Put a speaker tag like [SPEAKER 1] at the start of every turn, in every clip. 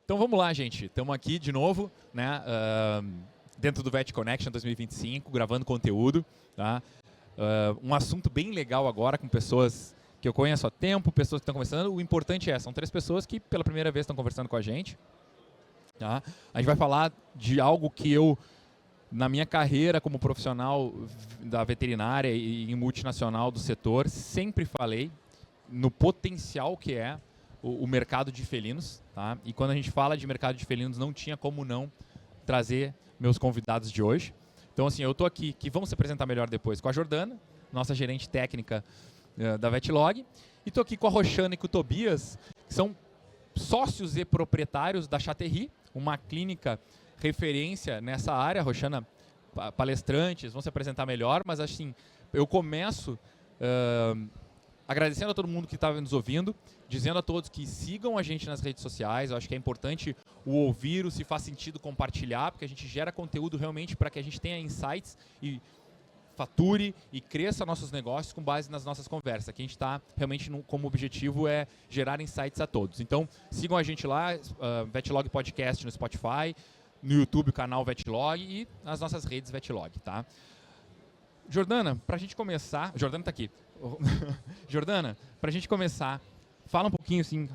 [SPEAKER 1] Então vamos lá, gente. Estamos aqui de novo, né? Dentro do Vet Connection 2025, gravando conteúdo. Tá? Um assunto bem legal agora, com pessoas que eu conheço há tempo, pessoas que estão conversando. O importante são 3 pessoas que pela primeira vez estão conversando com a gente. Tá? A gente vai falar de algo que eu, na minha carreira como profissional da veterinária e em multinacional do setor, sempre falei no potencial que é o mercado de felinos, tá? E quando a gente fala de mercado de felinos, não tinha como não trazer meus convidados de hoje. Então, assim, eu estou aqui, que vão se apresentar melhor depois, com a Jordana, nossa gerente técnica da Vetlog, e estou aqui com a Roxana e com o Tobias, que são sócios e proprietários da Chatterri, uma clínica referência nessa área. A Roxana, palestrantes, vão se apresentar melhor, mas assim, eu começo agradecendo a todo mundo que estava nos ouvindo, dizendo a todos que sigam a gente nas redes sociais. Eu acho que é importante o ouvir, se faz sentido compartilhar, porque a gente gera conteúdo realmente para que a gente tenha insights e fature e cresça nossos negócios com base nas nossas conversas. Que a gente está realmente como objetivo é gerar insights a todos. Então, sigam a gente lá, Vetlog Podcast no Spotify, no YouTube o canal Vetlog e nas nossas redes Vetlog, tá? Jordana, para a gente começar... Jordana está aqui. Jordana, para a gente começar, fala um pouquinho assim,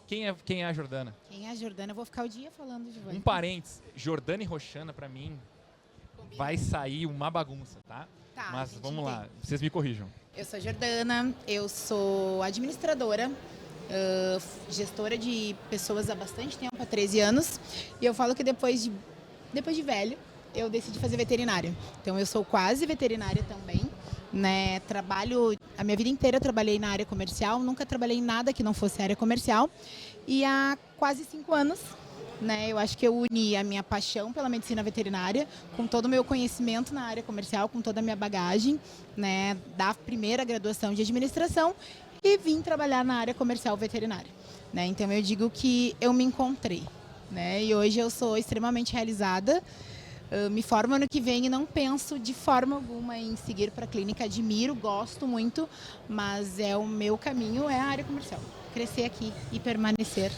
[SPEAKER 1] quem é a Jordana?
[SPEAKER 2] Quem é a Jordana? Eu vou ficar o dia falando de você.
[SPEAKER 1] Um parênteses, Jordana e Roxana, para mim, vai sair uma bagunça, tá?
[SPEAKER 2] Tá,
[SPEAKER 1] mas vamos lá, vocês me corrijam.
[SPEAKER 2] Eu sou a Jordana, eu sou administradora, gestora de pessoas há bastante tempo, há 13 anos. E eu falo que depois de velho, eu decidi fazer veterinária. Então eu sou quase veterinária também. Né, a minha vida inteira eu trabalhei na área comercial, nunca trabalhei em nada que não fosse área comercial. E há quase 5 anos, né, eu acho que eu uni a minha paixão pela medicina veterinária com todo o meu conhecimento na área comercial, com toda a minha bagagem, né, da primeira graduação de administração, e vim trabalhar na área comercial veterinária. Né, então eu digo que eu me encontrei, né, e hoje eu sou extremamente realizada. Me formo ano que vem e não penso de forma alguma em seguir para a clínica. Admiro, gosto muito, mas o meu caminho é a área comercial. Crescer aqui e permanecer.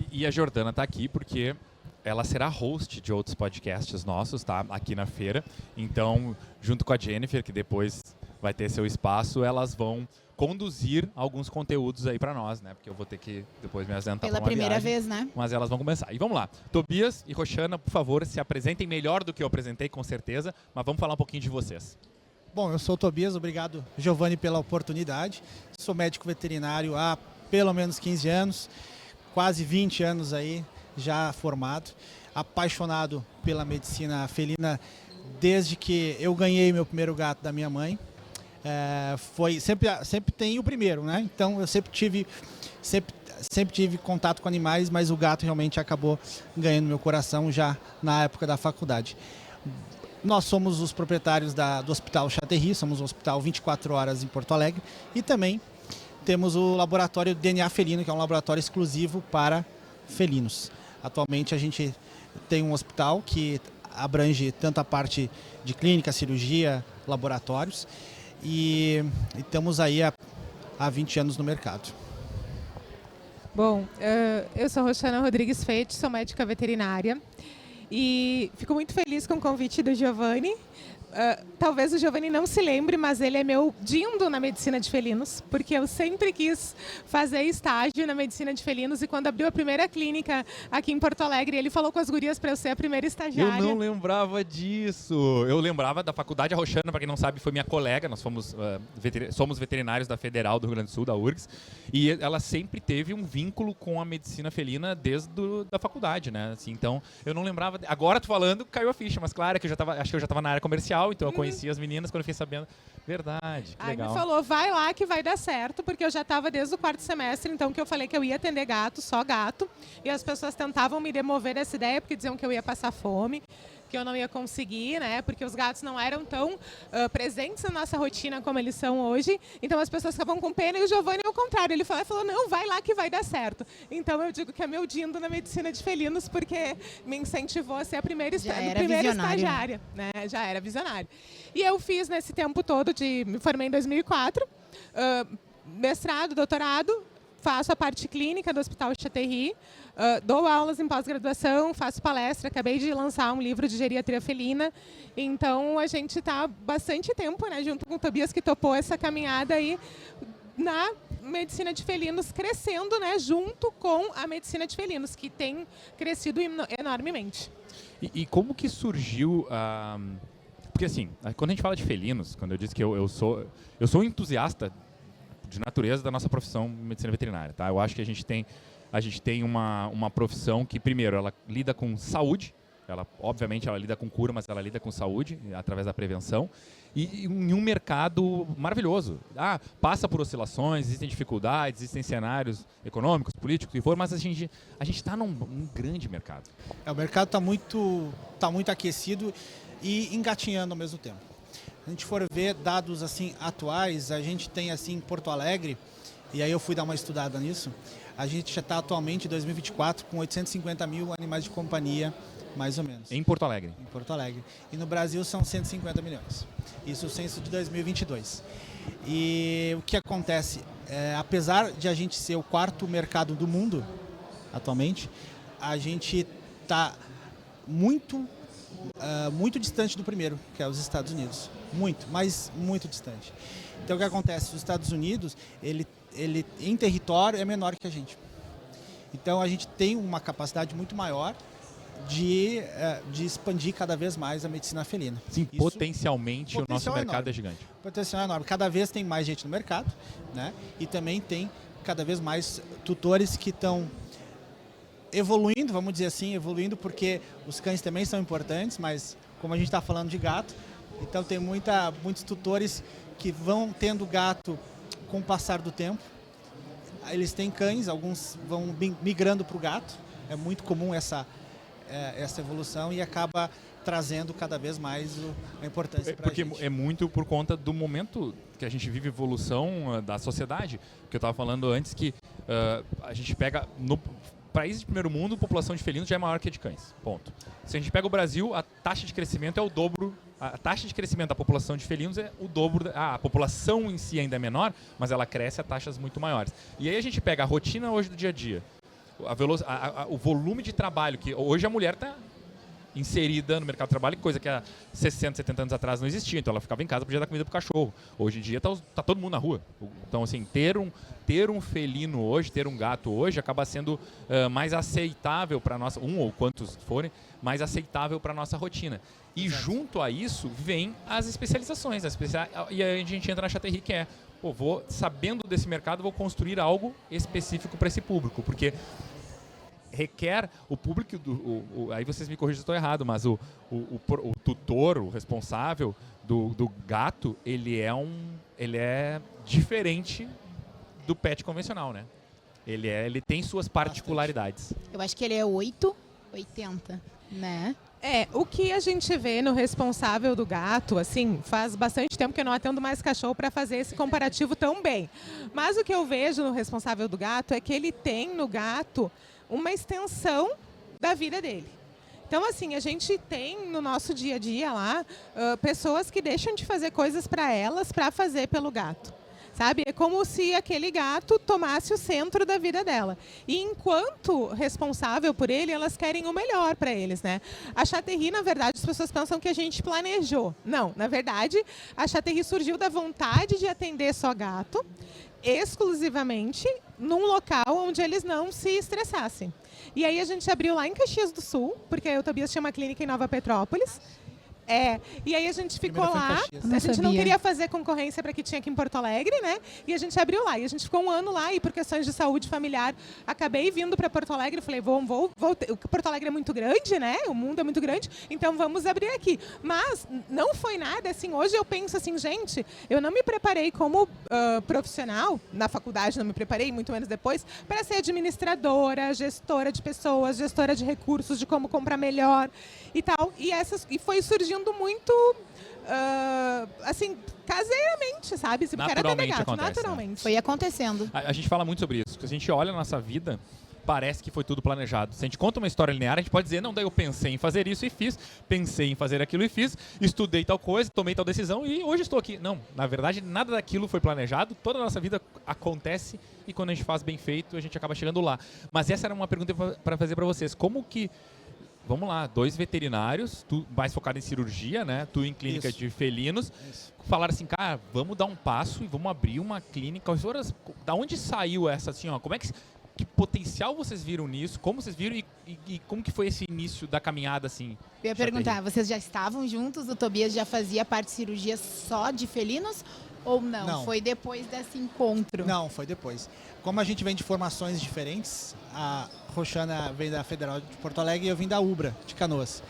[SPEAKER 1] E a Jordana está aqui porque ela será host de outros podcasts nossos, tá? Aqui na feira. Então, junto com a Jennifer, que depois vai ter seu espaço, elas vão conduzir alguns conteúdos aí para nós, né? Porque eu vou ter que depois me ausentar
[SPEAKER 2] pela
[SPEAKER 1] pra uma
[SPEAKER 2] primeira
[SPEAKER 1] viagem,
[SPEAKER 2] vez, né?
[SPEAKER 1] Mas elas vão começar. E vamos lá. Tobias e Roxana, por favor, se apresentem melhor do que eu apresentei, com certeza. Mas vamos falar um pouquinho de vocês.
[SPEAKER 3] Bom, eu sou o Tobias, obrigado, Giovanni, pela oportunidade. Sou médico veterinário há pelo menos 15 anos, quase 20 anos aí já formado. Apaixonado pela medicina felina desde que eu ganhei meu primeiro gato da minha mãe. Sempre tem o primeiro, né? Então eu sempre tive contato com animais, mas o gato realmente acabou ganhando meu coração já na época da faculdade. Nós somos os proprietários do Hospital Chatterri, somos um hospital 24 horas em Porto Alegre, e também temos o laboratório DNA Felino, que é um laboratório exclusivo para felinos. Atualmente a gente tem um hospital que abrange tanto a parte de clínica, cirurgia, laboratórios, e estamos aí há 20 anos no mercado.
[SPEAKER 4] Bom, eu sou Roxana Rodrigues Fete, sou médica veterinária e fico muito feliz com o convite do Giovanni. Talvez o Giovanni não se lembre, mas ele é meu dindo na medicina de felinos, porque eu sempre quis fazer estágio na medicina de felinos, e quando abriu a primeira clínica aqui em Porto Alegre, ele falou com as gurias para eu ser a primeira estagiária.
[SPEAKER 1] Eu não lembrava disso. Eu lembrava da faculdade. A Roxana, para quem não sabe, foi minha colega. Nós somos veterinários da Federal do Rio Grande do Sul, da URGS, e ela sempre teve um vínculo com a medicina felina desde da faculdade, né? Assim, então, eu não lembrava. Agora, tô falando, caiu a ficha, mas claro que acho que eu já estava na área comercial, então eu conheci as meninas quando eu fiquei sabendo. Verdade, que legal.
[SPEAKER 4] Aí me falou, vai lá que vai dar certo, porque eu já estava desde o 4º semestre, então que eu falei que eu ia atender gato, só gato, e as pessoas tentavam me demover dessa ideia, porque diziam que eu ia passar fome, que eu não ia conseguir, né? Porque os gatos não eram tão presentes na nossa rotina como eles são hoje. Então as pessoas ficavam com pena e o Giovanni, ao contrário, ele falou, não, vai lá que vai dar certo. Então eu digo que é meu dindo na medicina de felinos, porque me incentivou a ser a primeira estagiária, né? Já era visionária. E eu fiz nesse tempo todo, me formei em 2004, mestrado, doutorado, faço a parte clínica do Hospital Chaterri, dou aulas em pós-graduação, faço palestra, acabei de lançar um livro de geriatria felina. Então a gente está bastante tempo, né, junto com o Tobias, que topou essa caminhada aí na medicina de felinos, crescendo, né, junto com a medicina de felinos, que tem crescido enormemente.
[SPEAKER 1] E como que surgiu porque assim, quando a gente fala de felinos, quando eu disse que eu sou um entusiasta de natureza da nossa profissão medicina veterinária, tá? Eu acho que a gente tem uma profissão que, primeiro, ela lida com saúde, obviamente ela lida com cura, mas ela lida com saúde através da prevenção, e em um mercado maravilhoso. Passa por oscilações, existem dificuldades, existem cenários econômicos, políticos, mas a gente está num grande mercado.
[SPEAKER 3] O mercado está muito aquecido e engatinhando ao mesmo tempo. Se a gente for ver dados assim atuais, a gente tem assim em Porto Alegre, e aí eu fui dar uma estudada nisso, a gente já está atualmente em 2024 com 850 mil animais de companhia, mais ou menos.
[SPEAKER 1] Em Porto Alegre?
[SPEAKER 3] Em Porto Alegre. E no Brasil são 150 milhões. Isso é o censo de 2022. E o que acontece? Apesar de a gente ser o quarto mercado do mundo, atualmente, a gente está muito distante do primeiro, que é os Estados Unidos. Muito distante. Então o que acontece? Os Estados Unidos, ele em território é menor que a gente. Então a gente tem uma capacidade muito maior de expandir cada vez mais a medicina felina.
[SPEAKER 1] Sim, potencialmente o nosso mercado é gigante.
[SPEAKER 3] Potencial é enorme. Cada vez tem mais gente no mercado, né? E também tem cada vez mais tutores que estão evoluindo, vamos dizer assim, porque os cães também são importantes, mas como a gente está falando de gato, então tem muitos tutores que vão tendo gato com o passar do tempo. Eles têm cães, alguns vão migrando para o gato, é muito comum essa evolução e acaba trazendo cada vez mais a importância para a gente.
[SPEAKER 1] Porque é muito por conta do momento que a gente vive, evolução da sociedade, que eu estava falando antes, que a gente pega no país de primeiro mundo, a população de felinos já é maior que a de cães, ponto. Se a gente pega o Brasil, a taxa de crescimento é o dobro, a taxa de crescimento da população de felinos é o dobro, a população em si ainda é menor, mas ela cresce a taxas muito maiores. E aí a gente pega a rotina hoje do dia a dia, o volume de trabalho, que hoje a mulher está inserida no mercado de trabalho, coisa que há 60, 70 anos atrás não existia. Então ela ficava em casa, podia dar comida pro cachorro. Hoje em dia tá todo mundo na rua. Então, assim, ter um felino hoje, ter um gato hoje, acaba sendo mais aceitável para nossa, ou quantos forem, mais aceitável para nossa rotina. E junto a isso vem as especializações. E aí a gente entra na Chaterri, que é, sabendo desse mercado, vou construir algo específico para esse público, porque requer o público, aí vocês me corrigem se eu estou errado, mas o tutor, o responsável do gato, ele é diferente do pet convencional, né? Ele tem suas particularidades.
[SPEAKER 2] Eu acho que ele é 880, né?
[SPEAKER 4] O que a gente vê no responsável do gato, assim, faz bastante tempo que eu não atendo mais cachorro para fazer esse comparativo tão bem. Mas o que eu vejo no responsável do gato é que ele tem no gato uma extensão da vida dele. Então, assim, a gente tem no nosso dia a dia lá pessoas que deixam de fazer coisas para elas para fazer pelo gato. Sabe? É como se aquele gato tomasse o centro da vida dela. E enquanto responsável por ele, elas querem o melhor para eles, né? A Chaterri, na verdade, as pessoas pensam que a gente planejou. Não, na verdade, a Chaterri surgiu da vontade de atender só gato, exclusivamente num local onde eles não se estressassem. E aí a gente abriu lá em Caxias do Sul, porque o Tobias tinha uma clínica em Nova Petrópolis, E aí a gente ficou
[SPEAKER 3] Primeiro foi em
[SPEAKER 4] lá,
[SPEAKER 3] Caxias.
[SPEAKER 4] a gente não
[SPEAKER 2] sabia.
[SPEAKER 4] queria fazer concorrência para que tinha aqui em Porto Alegre, né? E a gente abriu lá. E a gente ficou um ano lá e por questões de saúde familiar, acabei vindo para Porto Alegre. Falei, vou. Porto Alegre é muito grande, né? O mundo é muito grande, então vamos abrir aqui. Mas não foi nada, assim, hoje eu penso assim, gente, eu não me preparei como profissional, na faculdade não me preparei, muito menos depois, para ser administradora, gestora de pessoas, gestora de recursos, de como comprar melhor e tal. E foi surgindo muito, assim, caseiramente, sabe? Porque era
[SPEAKER 1] Naturalmente
[SPEAKER 4] delegato,
[SPEAKER 1] acontece, né?
[SPEAKER 4] naturalmente.
[SPEAKER 2] Foi acontecendo.
[SPEAKER 1] A gente fala muito sobre isso. Se a gente olha a nossa vida, parece que foi tudo planejado. Se a gente conta uma história linear, a gente pode dizer, não, daí eu pensei em fazer isso e fiz, pensei em fazer aquilo e fiz, estudei tal coisa, tomei tal decisão e hoje estou aqui. Não, na verdade, nada daquilo foi planejado, toda a nossa vida acontece e quando a gente faz bem feito, a gente acaba chegando lá. Mas essa era uma pergunta para fazer para vocês. Como que, vamos lá, 2 veterinários, tu mais focado em cirurgia, né? Tu em clínica
[SPEAKER 3] Isso.
[SPEAKER 1] de felinos,
[SPEAKER 3] Isso.
[SPEAKER 1] falaram assim, cara, vamos dar um passo e vamos abrir uma clínica. Da onde saiu essa, assim, ó, como é que potencial vocês viram nisso? Como vocês viram e como que foi esse início da caminhada, assim?
[SPEAKER 2] Eu ia perguntar, vocês já estavam juntos? O Tobias já fazia parte de cirurgia só de felinos? Ou não?
[SPEAKER 3] Não.
[SPEAKER 2] Foi depois desse encontro?
[SPEAKER 3] Não, foi depois. Como a gente vem de formações diferentes, a Roxana vem da Federal de Porto Alegre e eu vim da UBRA, de Canoas.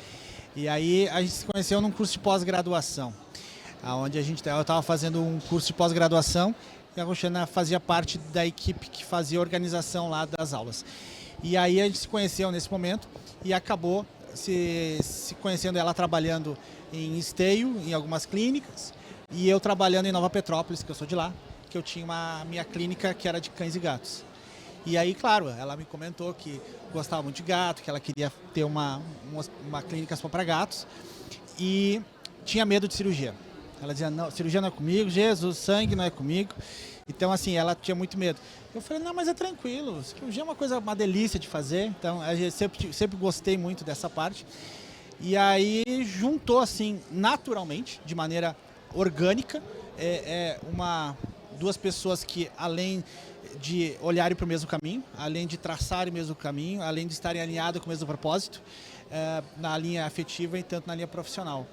[SPEAKER 3] E aí a gente se conheceu num curso de pós-graduação, onde eu estava fazendo um curso de pós-graduação e a Roxana fazia parte da equipe que fazia a organização lá das aulas. E aí a gente se conheceu nesse momento e acabou se conhecendo, ela trabalhando em Esteio, em algumas clínicas, e eu trabalhando em Nova Petrópolis, que eu sou de lá, que eu tinha uma minha clínica que era de cães e gatos. E aí, claro, ela me comentou que gostava muito de gato, que ela queria ter uma clínica só para gatos e tinha medo de cirurgia. Ela dizia, não, cirurgia não é comigo, Jesus, sangue não é comigo. Então, assim, ela tinha muito medo. Eu falei, não, mas é tranquilo, cirurgia é uma delícia de fazer. Então, eu sempre gostei muito dessa parte. E aí, juntou, assim, naturalmente, de maneira orgânica, duas pessoas que, além de olharem para o mesmo caminho, além de traçarem o mesmo caminho, além de estarem alinhadas com o mesmo propósito, na linha afetiva e tanto na linha profissional.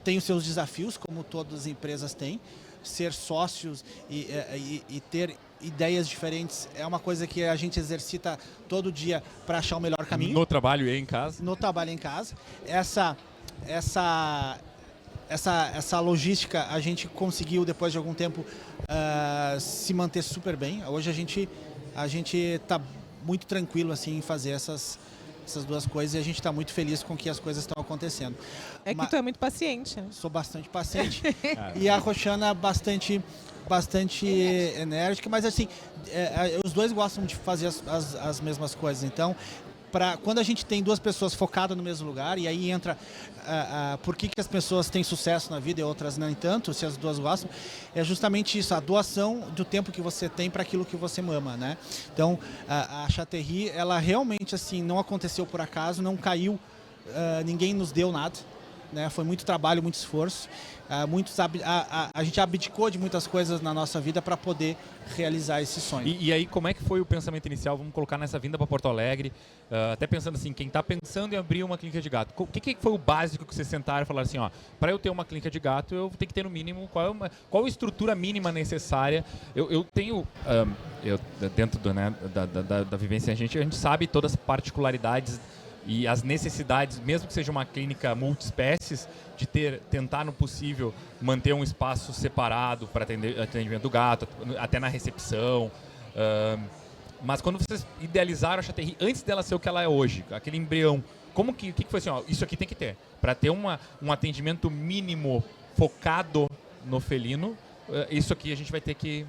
[SPEAKER 3] Tem os seus desafios, como todas as empresas têm. Ser sócios e ter ideias diferentes é uma coisa que a gente exercita todo dia para achar o melhor caminho.
[SPEAKER 1] No trabalho e em casa?
[SPEAKER 3] No trabalho e em casa. Essa logística a gente conseguiu, depois de algum tempo, se manter super bem. Hoje a gente está muito tranquilo assim, em fazer essas duas coisas e a gente está muito feliz com que as coisas estão acontecendo.
[SPEAKER 4] É que tu é muito paciente, né?
[SPEAKER 3] Sou bastante paciente e a Roxana bastante enérgica, mas assim, os dois gostam de fazer as mesmas coisas. Então, quando a gente tem duas pessoas focadas no mesmo lugar, e aí entra por que as pessoas têm sucesso na vida e outras não tanto, se as duas gostam, é justamente isso, a doação do tempo que você tem para aquilo que você ama, né? Então, a Chaterri, ela realmente assim, não aconteceu por acaso, não caiu, ninguém nos deu nada, né? Foi muito trabalho, muito esforço. A gente abdicou de muitas coisas na nossa vida para poder realizar esse sonho.
[SPEAKER 1] E aí, como é que foi o pensamento inicial? Vamos colocar nessa vinda para Porto Alegre, até pensando assim, quem está pensando em abrir uma clínica de gato, o que foi o básico que vocês sentaram e falaram assim, ó, para eu ter uma clínica de gato, eu tenho que ter no mínimo, qual a estrutura mínima necessária? Eu tenho, dentro da vivência, a gente sabe todas as particularidades e as necessidades, mesmo que seja uma clínica multiespécies, de tentar no possível manter um espaço separado para atendimento do gato, até na recepção. Mas quando vocês idealizaram a Chaterri, antes dela ser o que ela é hoje, aquele embrião, o que foi assim, ó, isso aqui tem que ter, para ter um atendimento mínimo focado no felino, isso aqui a gente vai ter que...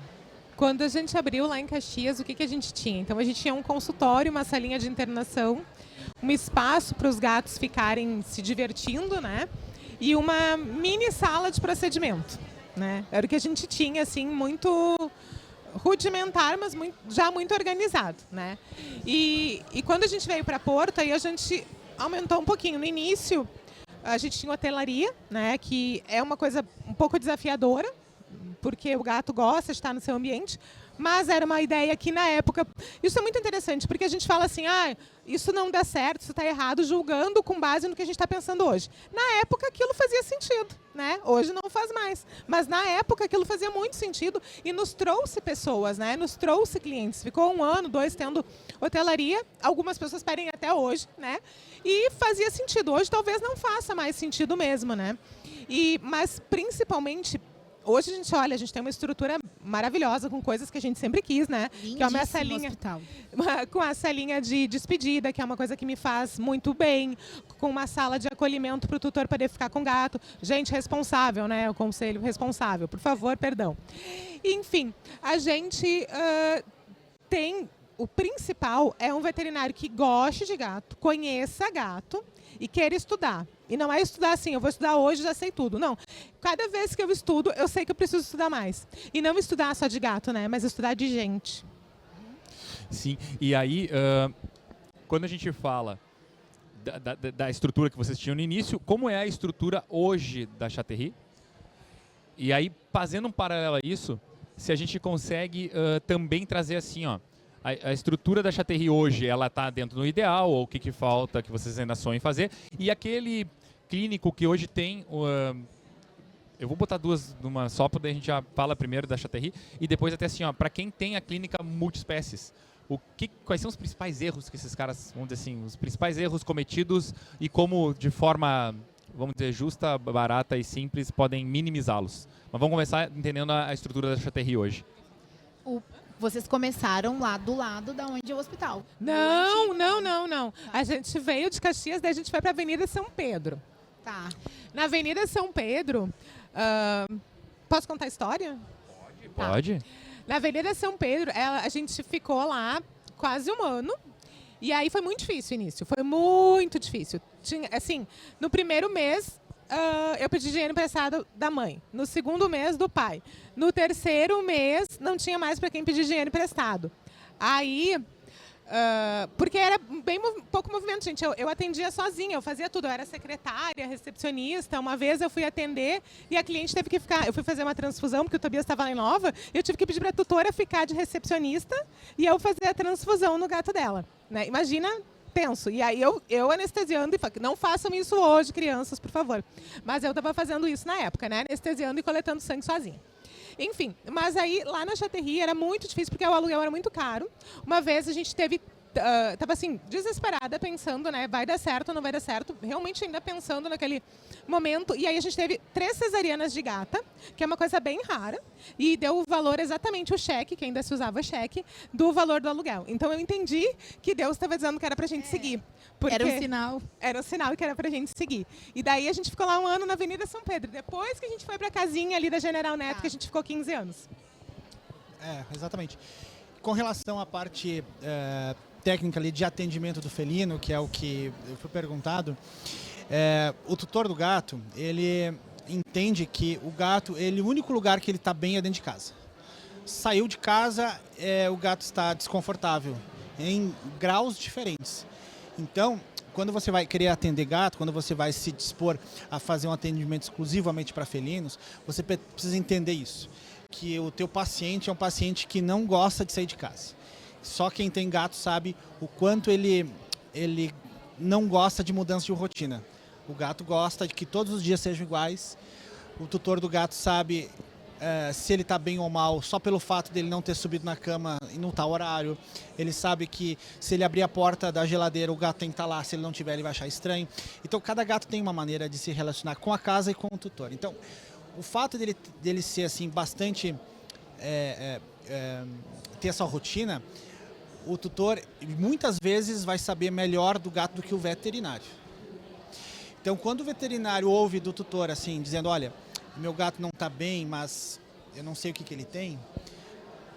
[SPEAKER 4] Quando a gente abriu lá em Caxias, o que a gente tinha? Então, a gente tinha um consultório, uma salinha de internação, um espaço para os gatos ficarem se divertindo, né? E uma mini sala de procedimento, né? Era o que a gente tinha, assim, muito rudimentar, mas já muito organizado, né? E quando a gente veio para Porto, aí a gente aumentou um pouquinho. No início, a gente tinha hotelaria, né? Que é uma coisa um pouco desafiadora, porque o gato gosta de estar no seu ambiente, mas era uma ideia que na época... Isso é muito interessante, porque a gente fala assim, isso não dá certo, isso está errado, julgando com base no que a gente está pensando hoje. Na época aquilo fazia sentido, né? Hoje não faz mais. Mas na época aquilo fazia muito sentido e nos trouxe pessoas, né? Nos trouxe clientes. Ficou 1 ano, 2 tendo hotelaria, algumas pessoas pedem até hoje, né? E fazia sentido. Hoje talvez não faça mais sentido mesmo, né? Mas principalmente... Hoje a gente tem uma estrutura maravilhosa com coisas que a gente sempre quis, né? Que é uma salinha, com a salinha de despedida, que é uma coisa que me faz muito bem, com uma sala de acolhimento para o tutor poder ficar com o gato. Gente responsável, né? O conselho responsável, por favor, perdão. Enfim, a gente tem... O principal é um veterinário que goste de gato, conheça gato e queira estudar. E não é estudar assim, eu vou estudar hoje, já sei tudo. Não. Cada vez que eu estudo, eu sei que eu preciso estudar mais. E não estudar só de gato, né? Mas estudar de gente.
[SPEAKER 1] Sim, e aí, quando a gente fala da estrutura que vocês tinham no início, como é a estrutura hoje da Chaterie? E aí, fazendo um paralelo a isso, se a gente consegue também trazer assim, ó, a estrutura da Chaterie hoje, ela está dentro do ideal, ou o que falta, que vocês ainda sonham em fazer, e aquele clínico que hoje tem... eu vou botar duas numa só, porque a gente já fala primeiro da Chaterie, e depois até assim, ó, para quem tem a clínica multiespécies, quais são os principais erros que esses caras, vamos dizer assim, os principais erros cometidos e como de forma, vamos dizer, justa, barata e simples, podem minimizá-los. Mas vamos começar entendendo a estrutura da Chaterie hoje.
[SPEAKER 2] Vocês começaram lá do lado da onde é o hospital?
[SPEAKER 4] Não. A gente veio de Caxias, daí a gente foi para a Avenida São Pedro.
[SPEAKER 2] Tá.
[SPEAKER 4] Na Avenida São Pedro, posso contar a história?
[SPEAKER 1] Pode.
[SPEAKER 4] Tá. Na Avenida São Pedro, a gente ficou lá quase 1 ano. E aí foi muito difícil o início, foi muito difícil. Assim, no primeiro mês, eu pedi dinheiro emprestado da mãe. No segundo mês, do pai. No terceiro mês, não tinha mais para quem pedir dinheiro emprestado. Aí, porque era bem pouco movimento, gente. Eu atendia sozinha, eu fazia tudo. Eu era secretária, recepcionista. Uma vez eu fui atender e a cliente teve que ficar... Eu fui fazer uma transfusão, porque o Tobias estava lá em Nova. Eu tive que pedir para a tutora ficar de recepcionista e eu fazer a transfusão no gato dela. Né? Imagina... Tenso. E aí eu anestesiando e falando, não façam isso hoje, crianças, por favor. Mas eu estava fazendo isso na época, né? Anestesiando e coletando sangue sozinha. Enfim, mas aí lá na Chaterie era muito difícil porque o aluguel era muito caro. Uma vez a gente estava assim, desesperada, pensando, né? Vai dar certo ou não vai dar certo? Realmente ainda pensando naquele momento. E aí a gente teve 3 cesarianas de gata, que é uma coisa bem rara. E deu o valor exatamente o cheque, que ainda se usava cheque, do valor do aluguel. Então eu entendi que Deus estava dizendo que era pra gente seguir.
[SPEAKER 2] Era um sinal.
[SPEAKER 4] Era um sinal que era pra gente seguir. E daí a gente ficou lá 1 ano na Avenida São Pedro. Depois que a gente foi pra casinha ali da General Neto, que a gente ficou 15 anos.
[SPEAKER 3] Exatamente. Com relação à parte técnica ali de atendimento do felino, que é o que eu fui perguntado, o tutor do gato, ele entende que o gato, o único lugar que ele está bem é dentro de casa. Saiu de casa, o gato está desconfortável, em graus diferentes. Então, quando você vai querer atender gato, quando você vai se dispor a fazer um atendimento exclusivamente para felinos, você precisa entender isso, que o teu paciente é um paciente que não gosta de sair de casa. Só quem tem gato sabe o quanto ele não gosta de mudança de rotina. O gato gosta de que todos os dias sejam iguais. O tutor do gato sabe se ele está bem ou mal só pelo fato dele não ter subido na cama e não tal horário. Ele sabe que se ele abrir a porta da geladeira, o gato tem que estar lá. Se ele não tiver, ele vai achar estranho. Então, cada gato tem uma maneira de se relacionar com a casa e com o tutor. Então, o fato dele ser assim, bastante... ter essa rotina... O tutor muitas vezes vai saber melhor do gato do que o veterinário. Então, quando o veterinário ouve do tutor assim, dizendo, olha, meu gato não está bem, mas eu não sei o que ele tem.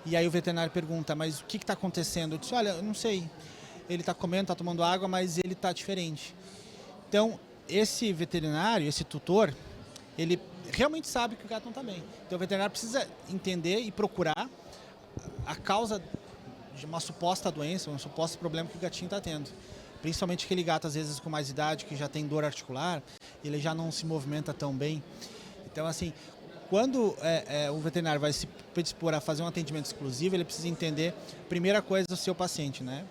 [SPEAKER 3] E aí o veterinário pergunta, mas o que está acontecendo? Eu disse, olha, eu não sei. Ele está comendo, está tomando água, mas ele está diferente. Então, esse veterinário, esse tutor, ele realmente sabe que o gato não está bem. Então, o veterinário precisa entender e procurar a causa de uma suposta doença, um suposto problema que o gatinho está tendo. Principalmente aquele gato, às vezes, com mais idade, que já tem dor articular, ele já não se movimenta tão bem. Então, assim, Quando o veterinário vai se predispor a fazer um atendimento exclusivo, ele precisa entender, primeira coisa, o seu paciente, né?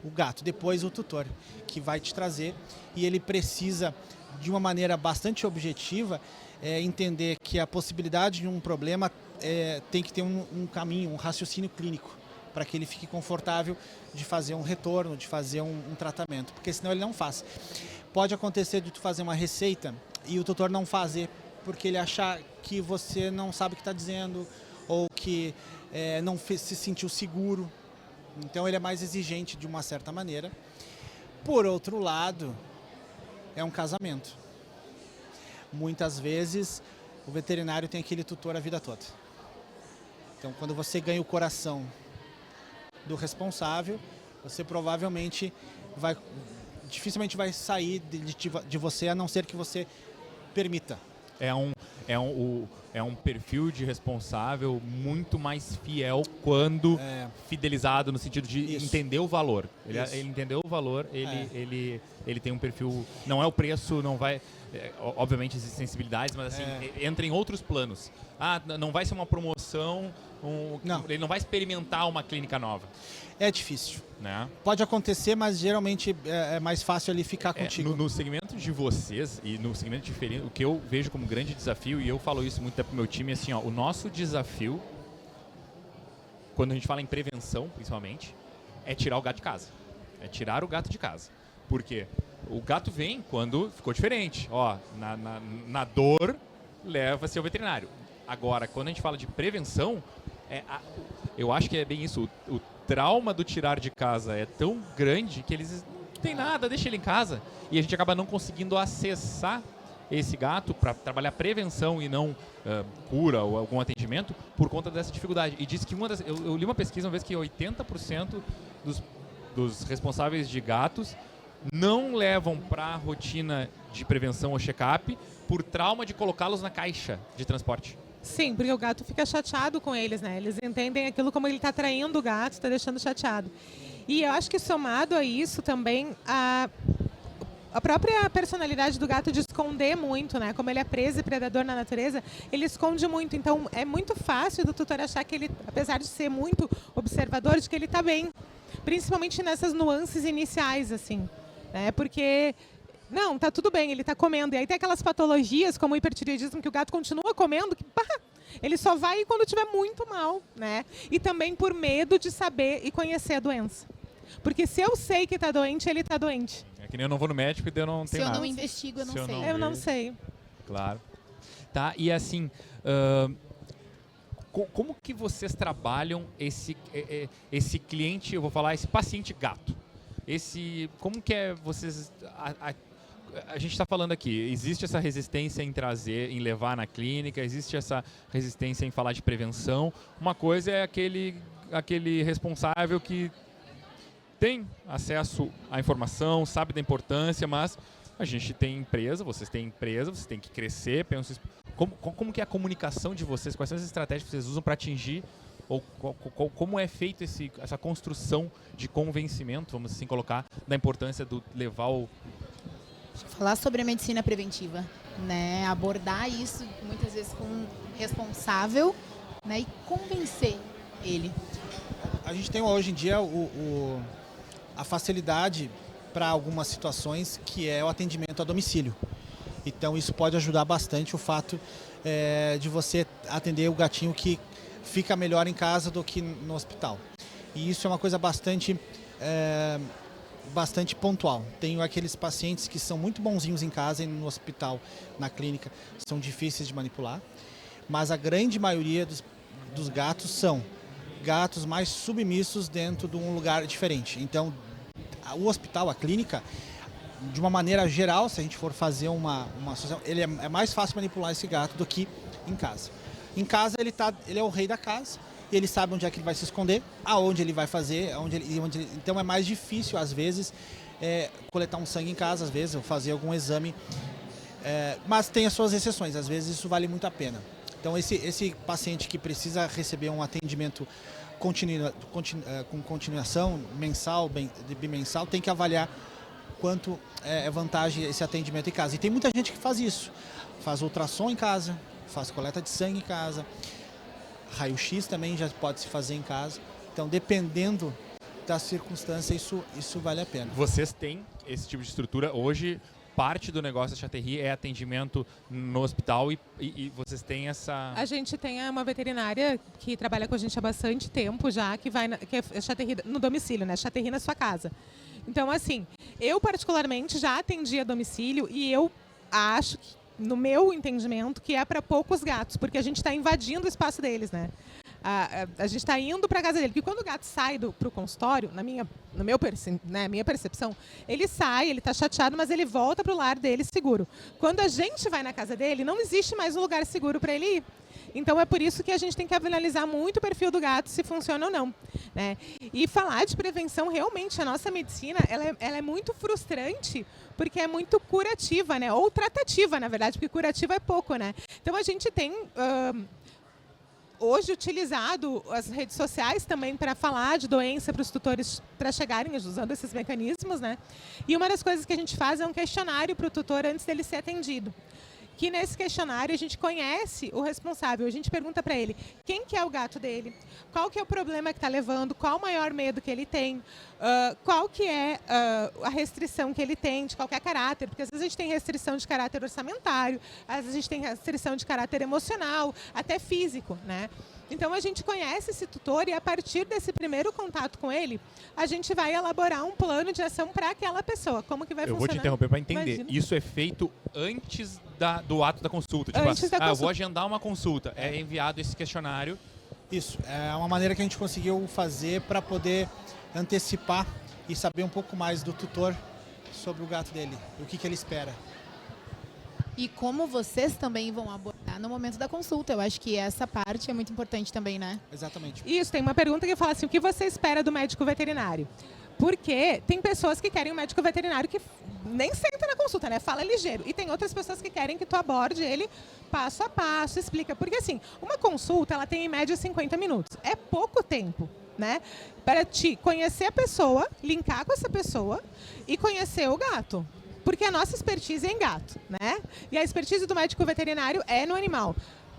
[SPEAKER 3] O gato, depois o tutor, que vai te trazer, e ele precisa, de uma maneira bastante objetiva, entender que a possibilidade de um problema tem que ter um caminho, um raciocínio clínico, para que ele fique confortável de fazer um retorno, de fazer um tratamento, porque senão ele não faz. Pode acontecer de tu fazer uma receita e o tutor não fazer, porque ele achar que você não sabe o que está dizendo, ou que não se sentiu seguro. Então ele é mais exigente de uma certa maneira. Por outro lado, é um casamento. Muitas vezes o veterinário tem aquele tutor a vida toda. Então quando você ganha o coração do responsável, você provavelmente dificilmente vai sair de você, a não ser que você permita.
[SPEAKER 1] É um perfil de responsável muito mais fiel quando fidelizado, no sentido de entender o valor. Ele entendeu o valor, ele tem um perfil... Não é o preço, não vai... obviamente existem sensibilidades, mas assim, entra em outros planos. Não vai ser uma promoção, ele não vai experimentar uma clínica nova.
[SPEAKER 3] É difícil.
[SPEAKER 1] Né?
[SPEAKER 3] Pode acontecer, mas geralmente é mais fácil ele ficar contigo.
[SPEAKER 1] No segmento de vocês e no segmento diferente, o que eu vejo como grande desafio, e eu falo isso muito para o meu time, é assim, o nosso desafio, quando a gente fala em prevenção, principalmente, é tirar o gato de casa. É tirar o gato de casa. Por quê? O gato vem quando ficou diferente. Na dor, leva-se ao veterinário. Agora, quando a gente fala de prevenção, eu acho que é bem isso. O trauma do tirar de casa é tão grande que eles não tem nada, deixa ele em casa. E a gente acaba não conseguindo acessar esse gato para trabalhar prevenção e não cura ou algum atendimento por conta dessa dificuldade. E diz que eu li uma pesquisa uma vez que 80% dos responsáveis de gatos não levam para a rotina de prevenção ou check-up por trauma de colocá-los na caixa de transporte.
[SPEAKER 4] Sim, porque o gato fica chateado com eles, né? Eles entendem aquilo como ele está traindo o gato, está deixando chateado. E eu acho que somado a isso também a própria personalidade do gato de esconder muito, né? Como ele é preso e predador na natureza, ele esconde muito. Então é muito fácil do tutor achar que ele, apesar de ser muito observador, de que ele está bem. Principalmente nessas nuances iniciais, assim, né? Porque... Não, tá tudo bem, ele tá comendo. E aí tem aquelas patologias, como o hipertireoidismo, que o gato continua comendo, que ele só vai quando estiver muito mal, né? E também por medo de saber e conhecer a doença. Porque se eu sei que tá doente, ele tá doente.
[SPEAKER 1] É que nem eu não vou no médico e eu não tenho nada.
[SPEAKER 2] Se eu não investigo, eu não sei.
[SPEAKER 4] Eu não sei.
[SPEAKER 1] Claro. Tá, e assim... como que vocês trabalham esse cliente, eu vou falar, esse paciente gato? Como que é vocês... A gente está falando aqui, existe essa resistência em trazer, em levar na clínica, existe essa resistência em falar de prevenção. Uma coisa é aquele responsável que tem acesso à informação, sabe da importância, mas a gente tem empresa, vocês têm que crescer. Como que é a comunicação de vocês? Quais são as estratégias que vocês usam para atingir, ou como é feito essa construção de convencimento, vamos assim colocar, da importância do levar o...
[SPEAKER 2] Falar sobre a medicina preventiva, né? Abordar isso muitas vezes com um responsável, né? E convencer ele.
[SPEAKER 3] A gente tem hoje em dia a facilidade para algumas situações, que é o atendimento a domicílio. Então isso pode ajudar bastante o fato de você atender o gatinho que fica melhor em casa do que no hospital. E isso é uma coisa bastante pontual. Tenho aqueles pacientes que são muito bonzinhos em casa e no hospital, na clínica, são difíceis de manipular, mas a grande maioria dos gatos são gatos mais submissos dentro de um lugar diferente. Então, o hospital, a clínica, de uma maneira geral, se a gente for fazer uma associação, ele é mais fácil manipular esse gato do que em casa. Em casa, ele é o rei da casa, e ele sabe onde é que ele vai se esconder, aonde ele vai fazer, então é mais difícil, às vezes, coletar um sangue em casa, às vezes, ou fazer algum exame, mas tem as suas exceções, às vezes isso vale muito a pena. Então esse paciente que precisa receber um atendimento com continuação, mensal, bimensal, tem que avaliar quanto é vantagem esse atendimento em casa. E tem muita gente que faz isso, faz ultrassom em casa, faço coleta de sangue em casa, raio-x também já pode se fazer em casa. Então, dependendo da circunstância, isso vale a pena.
[SPEAKER 1] Vocês têm esse tipo de estrutura hoje? Parte do negócio da Chaterri é atendimento no hospital e vocês têm essa...
[SPEAKER 4] A gente tem uma veterinária que trabalha com a gente há bastante tempo já, que é Chaterri no domicílio, né? Chaterri na sua casa. Então, assim, eu particularmente já atendi a domicílio e eu acho, no meu entendimento, que é para poucos gatos, porque a gente está invadindo o espaço deles, né? A gente está indo para a casa dele, porque quando o gato sai para o consultório, minha percepção, ele sai, ele está chateado, mas ele volta para o lar dele seguro. Quando a gente vai na casa dele, não existe mais um lugar seguro para ele ir. Então é por isso que a gente tem que analisar muito o perfil do gato, se funciona ou não, né? E falar de prevenção, realmente, a nossa medicina, ela é muito frustrante, porque é muito curativa, né? Ou tratativa, na verdade, porque curativa é pouco, né? Então a gente tem... hoje utilizado as redes sociais também para falar de doença para os tutores para chegarem usando esses mecanismos, né? E uma das coisas que a gente faz é um questionário para o tutor antes dele ser atendido. Que nesse questionário a gente conhece o responsável, a gente pergunta para ele quem que é o gato dele, qual que é o problema que está levando, qual o maior medo que ele tem, qual que é a restrição que ele tem de qualquer caráter, porque às vezes a gente tem restrição de caráter orçamentário, às vezes a gente tem restrição de caráter emocional, até físico, né? Então a gente conhece esse tutor e a partir desse primeiro contato com ele, a gente vai elaborar um plano de ação para aquela pessoa. Como que vai funcionar?
[SPEAKER 1] Eu vou te interromper para entender.
[SPEAKER 4] Imagina.
[SPEAKER 1] Isso é feito antes do ato da consulta. Tipo,
[SPEAKER 4] Antes da
[SPEAKER 1] eu
[SPEAKER 4] consulta.
[SPEAKER 1] vou agendar uma consulta. É enviado esse questionário.
[SPEAKER 3] Isso, é uma maneira que a gente conseguiu fazer para poder antecipar e saber um pouco mais do tutor sobre o gato dele, o que ele espera.
[SPEAKER 2] E como vocês também vão abordar no momento da consulta. Eu acho que essa parte é muito importante também, né?
[SPEAKER 3] Exatamente.
[SPEAKER 4] Isso, tem uma pergunta que fala assim, o que você espera do médico veterinário? Porque tem pessoas que querem um médico veterinário que nem senta na consulta, né? Fala ligeiro. E tem outras pessoas que querem que tu aborde ele passo a passo, explica. Porque assim, uma consulta, ela tem em média 50 minutos. É pouco tempo, né? Para te conhecer a pessoa, linkar com essa pessoa e conhecer o gato. Porque a nossa expertise é em gato, né? E a expertise do médico veterinário é no animal.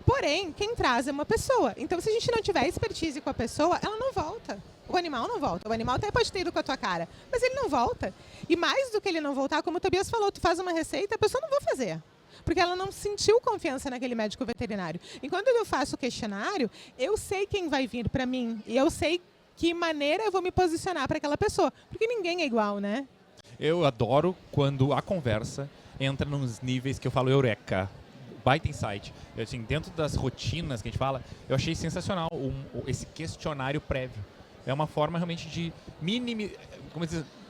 [SPEAKER 4] Porém, quem traz é uma pessoa. Então, se a gente não tiver expertise com a pessoa, ela não volta. O animal não volta. O animal até pode ter ido com a tua cara, mas ele não volta. E mais do que ele não voltar, como o Tobias falou, tu faz uma receita, a pessoa não vai fazer. Porque ela não sentiu confiança naquele médico veterinário. Enquanto eu faço o questionário, eu sei quem vai vir para mim. E eu sei que maneira eu vou me posicionar para aquela pessoa. Porque ninguém é igual, né?
[SPEAKER 1] Eu adoro quando a conversa entra nos níveis que eu falo eureka, baita insight. Assim, dentro das rotinas que a gente fala, eu achei sensacional esse questionário prévio. É uma forma realmente de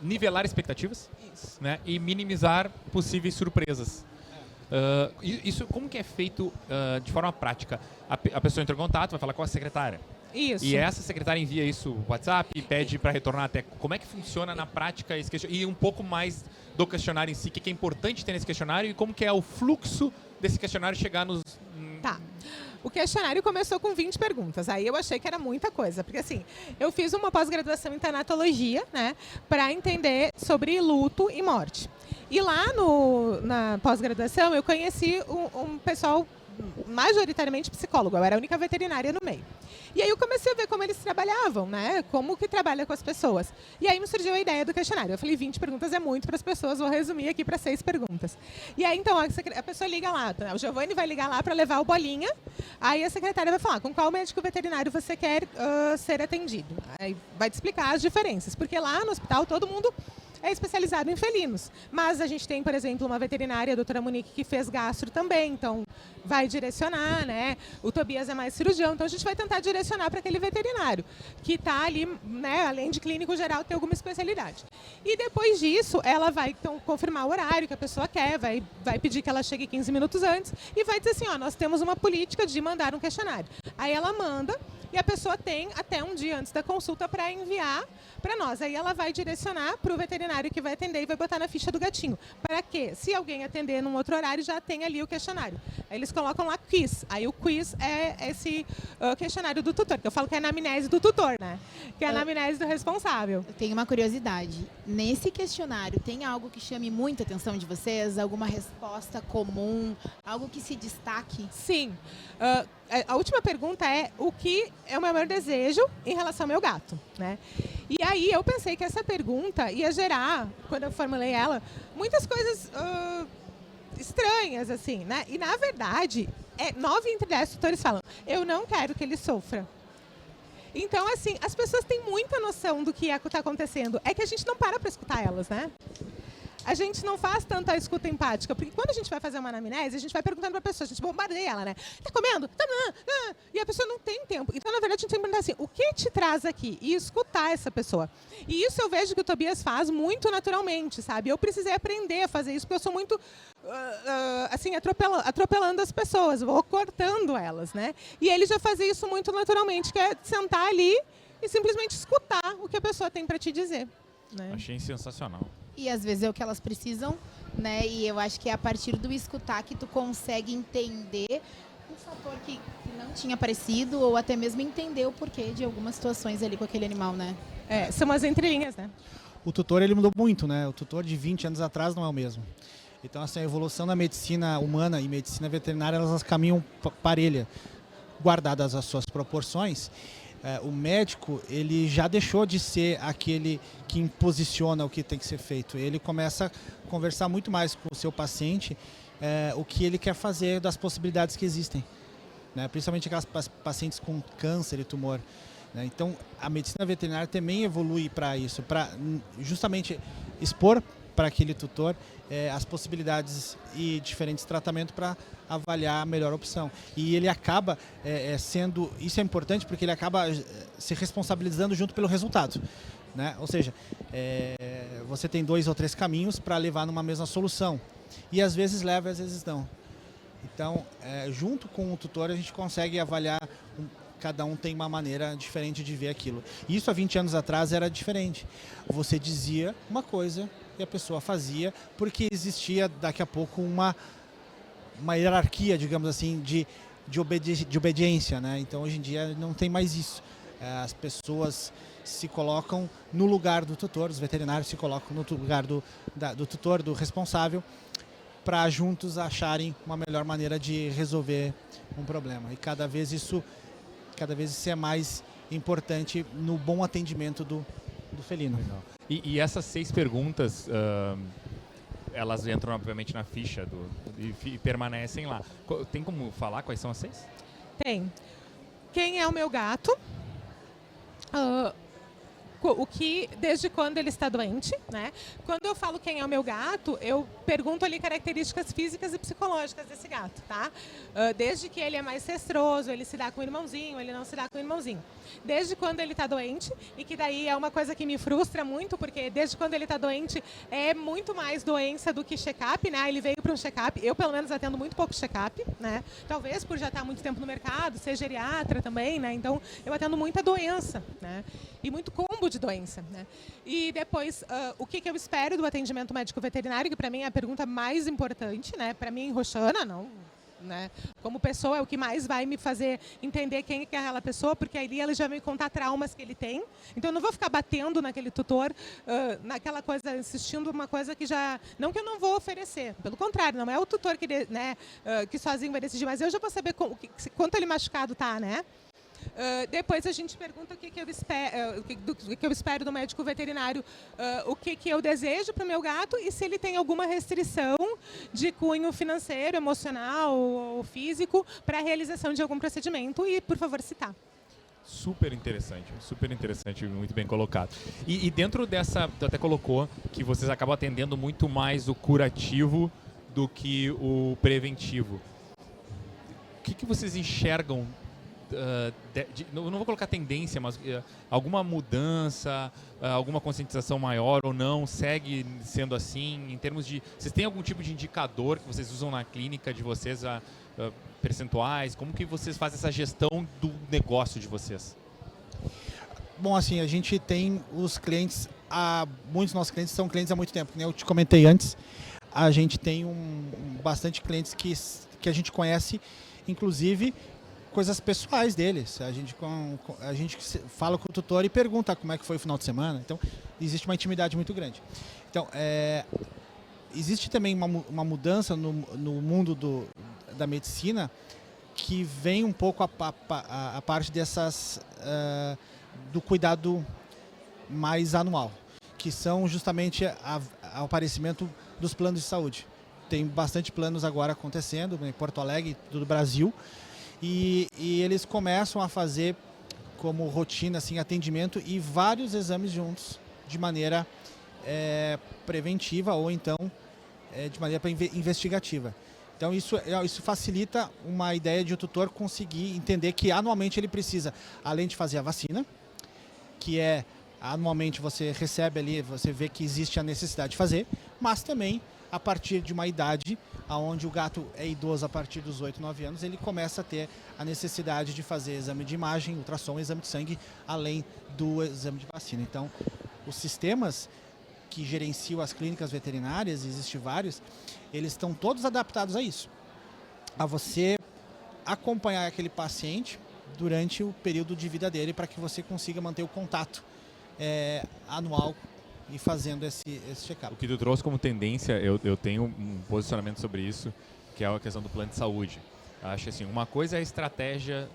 [SPEAKER 1] nivelar expectativas, né, e minimizar possíveis surpresas. Isso como que é feito de forma prática? A pessoa entra em contato, vai falar com a secretária.
[SPEAKER 4] Isso.
[SPEAKER 1] E essa secretária envia isso no WhatsApp e pede para retornar até... Como é que funciona na prática esse questionário? E um pouco mais do questionário em si, o que é importante ter nesse questionário e como que é o fluxo desse questionário chegar nos...
[SPEAKER 4] Tá. O questionário começou com 20 perguntas. Aí eu achei que era muita coisa. Porque assim, eu fiz uma pós-graduação em tanatologia, né? Para entender sobre luto e morte. E lá na pós-graduação eu conheci um pessoal majoritariamente psicólogo. Eu era a única veterinária no meio. E aí eu comecei a ver como eles trabalhavam, né? Como que trabalha com as pessoas. E aí me surgiu a ideia do questionário. Eu falei, 20 perguntas é muito para as pessoas, vou resumir aqui para 6 perguntas. E aí então a pessoa liga lá, o Giovanni vai ligar lá para levar o bolinha, aí a secretária vai falar, com qual médico veterinário você quer ser atendido? Aí vai te explicar as diferenças, porque lá no hospital todo mundo é especializado em felinos. Mas a gente tem, por exemplo, uma veterinária, a doutora Monique, que fez gastro também, então vai direcionar, né? O Tobias é mais cirurgião, então a gente vai tentar direcionar para aquele veterinário, que está ali, né, além de clínico geral, tem alguma especialidade. E depois disso, ela vai então confirmar o horário que a pessoa quer, vai pedir que ela chegue 15 minutos antes e vai dizer assim, ó, nós temos uma política de mandar um questionário. Aí ela manda, e a pessoa tem até um dia antes da consulta para enviar para nós. Aí ela vai direcionar para o veterinário que vai atender e vai botar na ficha do gatinho. Para que, se alguém atender num outro horário, já tem ali o questionário. Aí eles colocam lá quiz. Aí o quiz é esse questionário do tutor, que eu falo que é a anamnese do tutor, né? Que é a anamnese do responsável.
[SPEAKER 2] Eu tenho uma curiosidade. Nesse questionário, tem algo que chame muita atenção de vocês? Alguma resposta comum? Algo que se destaque?
[SPEAKER 4] Sim. A última pergunta é o que é o meu maior desejo em relação ao meu gato, né? E aí eu pensei que essa pergunta ia gerar, quando eu formulei ela, muitas coisas estranhas, assim, né? E na verdade, 9 entre 10 tutores falam, eu não quero que ele sofra. Então, assim, as pessoas têm muita noção do que está acontecendo. É que a gente não para escutar elas, né? A gente não faz tanta escuta empática, porque quando a gente vai fazer uma anamnese, a gente vai perguntando para a pessoa, a gente bombardeia ela, né? Tá comendo? Tá, e a pessoa não tem tempo. Então, na verdade, a gente tem que perguntar assim, o que te traz aqui? E escutar essa pessoa. E isso eu vejo que o Tobias faz muito naturalmente, sabe? Eu precisei aprender a fazer isso, porque eu sou muito, assim, atropelando as pessoas, vou cortando elas, né? E ele já fazia isso muito naturalmente, que é sentar ali e simplesmente escutar o que a pessoa tem para te dizer, né?
[SPEAKER 1] Achei sensacional.
[SPEAKER 2] E às vezes é o que elas precisam, né? E eu acho que é a partir do escutar que tu consegue entender um fator que não tinha aparecido ou até mesmo entender o porquê de algumas situações ali com aquele animal, né?
[SPEAKER 4] São as entrelinhas, né?
[SPEAKER 3] O tutor, ele mudou muito, né? O tutor de 20 anos atrás não é o mesmo. Então, assim, a evolução da medicina humana e medicina veterinária, elas caminham parelha, guardadas as suas proporções. O médico, ele já deixou de ser aquele que imposiciona o que tem que ser feito. Ele começa a conversar muito mais com o seu paciente, o que ele quer fazer, das possibilidades que existem, né? Principalmente aquelas pacientes com câncer e tumor, né? Então, a medicina veterinária também evolui para isso, para justamente expor para aquele tutor as possibilidades e diferentes tratamentos para avaliar a melhor opção. E ele acaba sendo... Isso é importante porque ele acaba se responsabilizando junto pelo resultado, né? Ou seja, você tem 2 ou 3 caminhos para levar numa mesma solução. E às vezes leva e às vezes não. Então, junto com o tutor, a gente consegue avaliar... Cada um tem uma maneira diferente de ver aquilo. Isso há 20 anos atrás era diferente. Você dizia uma coisa e a pessoa fazia, porque existia daqui a pouco uma hierarquia, digamos assim, de obediência, né? Então hoje em dia não tem mais isso. As pessoas se colocam no lugar do tutor, os veterinários se colocam no lugar do tutor, do responsável, para juntos acharem uma melhor maneira de resolver um problema. E cada vez isso é mais importante no bom atendimento do felino.
[SPEAKER 1] Legal. E essas 6 perguntas, elas entram obviamente na ficha e permanecem lá. Tem como falar quais são as 6?
[SPEAKER 4] Tem. Quem é o meu gato? Desde quando ele está doente, né? Quando eu falo quem é o meu gato, eu pergunto ali características físicas e psicológicas desse gato, tá? Desde que ele é mais cestroso, ele se dá com o irmãozinho, ele não se dá com o irmãozinho. Desde quando ele está doente, e que daí é uma coisa que me frustra muito, porque desde quando ele está doente é muito mais doença do que check-up, né? Ele veio para um check-up, eu pelo menos atendo muito pouco check-up, né? Talvez por já estar muito tempo no mercado, ser geriatra também, né? Então eu atendo muita doença, né? E muito combo de doença, né? E depois, o que eu espero do atendimento médico veterinário, que para mim é a pergunta mais importante, né? Para mim, Roxana, não, né? Como pessoa, é o que mais vai me fazer entender quem é aquela pessoa, porque ali ela já vai me contar traumas que ele tem. Então, eu não vou ficar batendo naquele tutor, naquela coisa, insistindo uma coisa que já... Não que eu não vou oferecer, pelo contrário, não é o tutor que, né, que sozinho vai decidir, mas eu já vou saber quanto ele machucado tá, né? Depois a gente pergunta o que eu espero do médico veterinário, o que eu desejo para o meu gato e se ele tem alguma restrição de cunho financeiro, emocional ou físico para a realização de algum procedimento e, por favor, citar.
[SPEAKER 1] Super interessante, muito bem colocado. E dentro dessa, tu até colocou que vocês acabam atendendo muito mais o curativo do que o preventivo. O que vocês enxergam não vou colocar tendência, mas alguma mudança, alguma conscientização maior ou não, segue sendo assim, em termos de... Vocês têm algum tipo de indicador que vocês usam na clínica de vocês, percentuais? Como que vocês fazem essa gestão do negócio de vocês?
[SPEAKER 3] Bom, assim, a gente tem os clientes, muitos dos nossos clientes são clientes há muito tempo, como eu te comentei antes. A gente tem bastante clientes que a gente conhece, inclusive coisas pessoais deles. A gente fala com o tutor e pergunta como é que foi o final de semana. Então, existe uma intimidade muito grande. Então, existe também uma mudança no mundo da medicina que vem um pouco a parte dessas do cuidado mais anual, que são justamente o aparecimento dos planos de saúde. Tem bastante planos agora acontecendo em Porto Alegre, do Brasil, e eles começam a fazer como rotina assim, atendimento e vários exames juntos, de maneira preventiva ou então de maneira investigativa. Então isso facilita uma ideia de o tutor conseguir entender que anualmente ele precisa, além de fazer a vacina, que anualmente você recebe ali, você vê que existe a necessidade de fazer, mas também a partir de uma idade onde o gato é idoso a partir dos 8, 9 anos, ele começa a ter a necessidade de fazer exame de imagem, ultrassom, exame de sangue, além do exame de vacina. Então, os sistemas que gerenciam as clínicas veterinárias, existem vários, eles estão todos adaptados a isso. A você acompanhar aquele paciente durante o período de vida dele para que você consiga manter o contato anual e fazendo esse check-up.
[SPEAKER 1] O que tu trouxe como tendência, eu tenho um posicionamento sobre isso, que é a questão do plano de saúde. Acho assim, uma coisa é a estratégia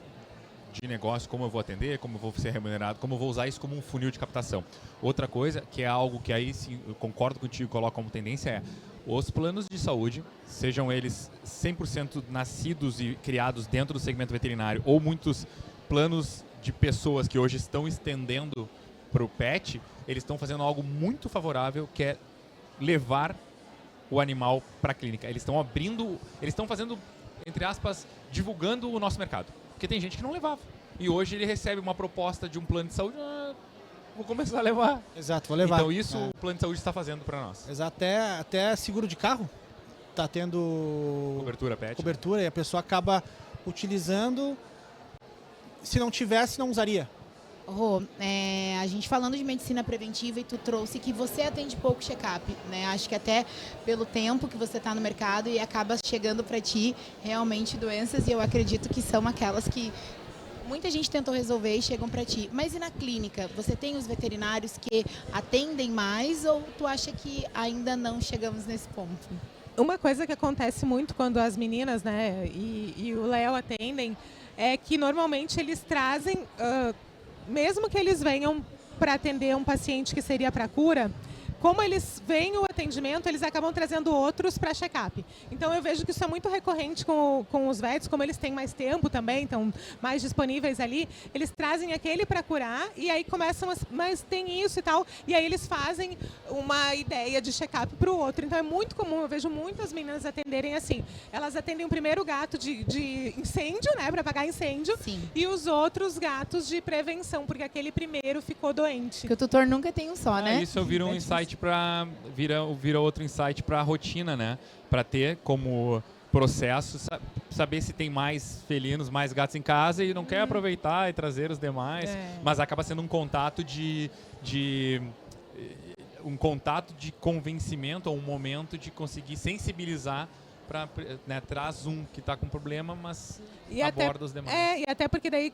[SPEAKER 1] de negócio, como eu vou atender, como eu vou ser remunerado, como eu vou usar isso como um funil de captação. Outra coisa, que é algo que aí sim, eu concordo contigo, coloco como tendência, os planos de saúde, sejam eles 100% nascidos e criados dentro do segmento veterinário, ou muitos planos de pessoas que hoje estão estendendo para o pet, eles estão fazendo algo muito favorável, que é levar o animal para a clínica. Eles estão fazendo, entre aspas, divulgando o nosso mercado. Porque tem gente que não levava. E hoje ele recebe uma proposta de um plano de saúde, vou começar a levar.
[SPEAKER 3] Exato, vou levar.
[SPEAKER 1] Então isso o plano de saúde está fazendo para nós.
[SPEAKER 3] Exato, até seguro de carro está tendo
[SPEAKER 1] cobertura pet.
[SPEAKER 3] Cobertura, e a pessoa acaba utilizando. Se não tivesse, não usaria.
[SPEAKER 2] Rô, a gente falando de medicina preventiva, e tu trouxe que você atende pouco check-up, né? Acho que até pelo tempo que você está no mercado e acaba chegando para ti realmente doenças, e eu acredito que são aquelas que muita gente tentou resolver e chegam para ti. Mas e na clínica? Você tem os veterinários que atendem mais, ou tu acha que ainda não chegamos nesse ponto?
[SPEAKER 4] Uma coisa que acontece muito quando as meninas, né, e o Léo atendem, é que normalmente eles trazem... mesmo que eles venham para atender um paciente que seria para cura, como eles veem o atendimento, eles acabam trazendo outros para check-up. Então eu vejo que isso é muito recorrente com os vets, como eles têm mais tempo também, estão mais disponíveis ali, eles trazem aquele para curar e aí começam, mas tem isso e tal, e aí eles fazem uma ideia de check-up para o outro. Então é muito comum, eu vejo muitas meninas atenderem assim. Elas atendem o primeiro gato de incêndio, né, para apagar incêndio.
[SPEAKER 2] Sim.
[SPEAKER 4] E os outros gatos de prevenção, porque aquele primeiro ficou doente.
[SPEAKER 2] Porque o tutor nunca tem um só, né?
[SPEAKER 1] Isso eu viro um insight vira outro insight para a rotina, né? Para ter como processo, saber se tem mais felinos, mais gatos em casa e não quer aproveitar e trazer os demais, mas acaba sendo um contato de convencimento, ou um momento de conseguir sensibilizar para, né, traz um que está com problema, mas aborda os demais.
[SPEAKER 4] E até porque daí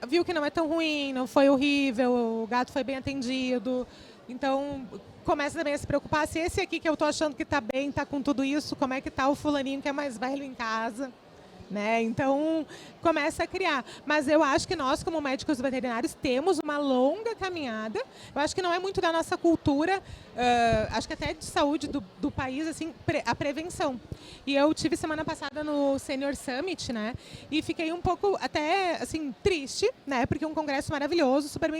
[SPEAKER 4] viu que não é tão ruim, não foi horrível, o gato foi bem atendido. Então, começa também a se preocupar se esse aqui que eu tô achando que tá bem, tá com tudo isso, como é que tá o fulaninho que é mais velho em casa, né? Então, começa a criar. Mas eu acho que nós, como médicos veterinários, temos uma longa caminhada. Eu acho que não é muito da nossa cultura, acho que até de saúde do país, assim, a prevenção. E eu tive semana passada no Senior Summit, né? E fiquei um pouco até, assim, triste, né? Porque um congresso maravilhoso, super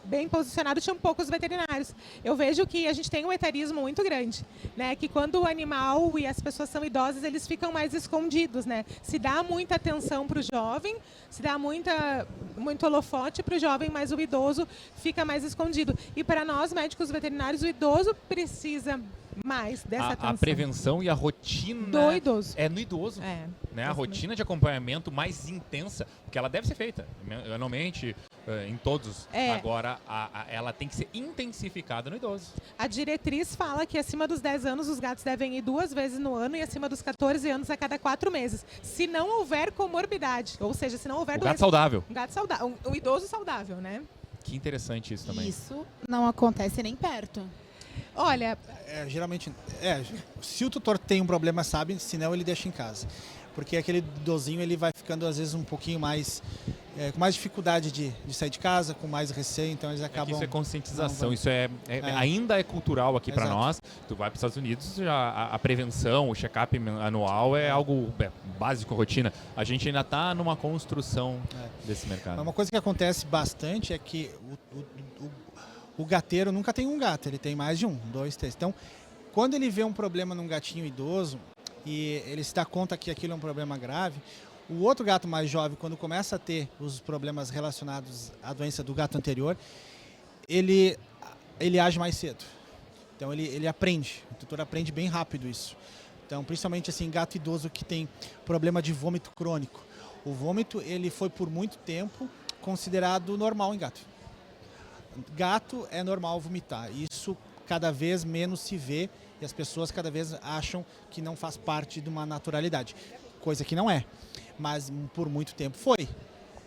[SPEAKER 4] bem posicionado, tinha poucos veterinários. Eu vejo que a gente tem um etarismo muito grande, né? Que quando o animal e as pessoas são idosas, eles ficam mais escondidos, né? se dá muita atenção para o jovem, se dá muito holofote para o jovem, mas o idoso fica mais escondido. E para nós, médicos veterinários, o idoso precisa mais dessa atenção.
[SPEAKER 1] A prevenção e a rotina
[SPEAKER 4] do idoso.
[SPEAKER 1] é no idoso. Né? A rotina de acompanhamento mais intensa, porque ela deve ser feita anualmente, em todos. Agora, ela tem que ser intensificada no idoso.
[SPEAKER 4] A diretriz fala que acima dos 10 anos os gatos devem ir 2 vezes no ano e acima dos 14 anos a cada 4 meses. Se não houver comorbidade, ou seja, se não houver doença.
[SPEAKER 1] Gato saudável.
[SPEAKER 4] Um gato saudável. Um idoso saudável, né?
[SPEAKER 1] Que interessante isso também.
[SPEAKER 2] Isso não acontece nem perto.
[SPEAKER 4] Olha,
[SPEAKER 3] Geralmente, se o tutor tem um problema, sabe, senão ele deixa em casa. Porque aquele idosinho, ele vai ficando às vezes um pouquinho mais, com mais dificuldade de sair de casa, com mais receio, então eles acabam...
[SPEAKER 1] Isso é conscientização, isso ainda é cultural aqui para nós. Tu vai para os Estados Unidos, a prevenção, o check-up anual é algo básico, rotina. A gente ainda está numa construção desse mercado.
[SPEAKER 3] Uma coisa que acontece bastante é que o gateiro nunca tem um gato, ele tem mais de 1, 2, 3. Então, quando ele vê um problema num gatinho idoso e ele se dá conta que aquilo é um problema grave, o outro gato mais jovem, quando começa a ter os problemas relacionados à doença do gato anterior, ele age mais cedo. Então, ele aprende, o tutor aprende bem rápido isso. Então, principalmente assim, gato idoso que tem problema de vômito crônico. O vômito, ele foi por muito tempo considerado normal em gato. Gato é normal vomitar, isso cada vez menos se vê e as pessoas cada vez acham que não faz parte de uma naturalidade, coisa que não é, mas por muito tempo foi,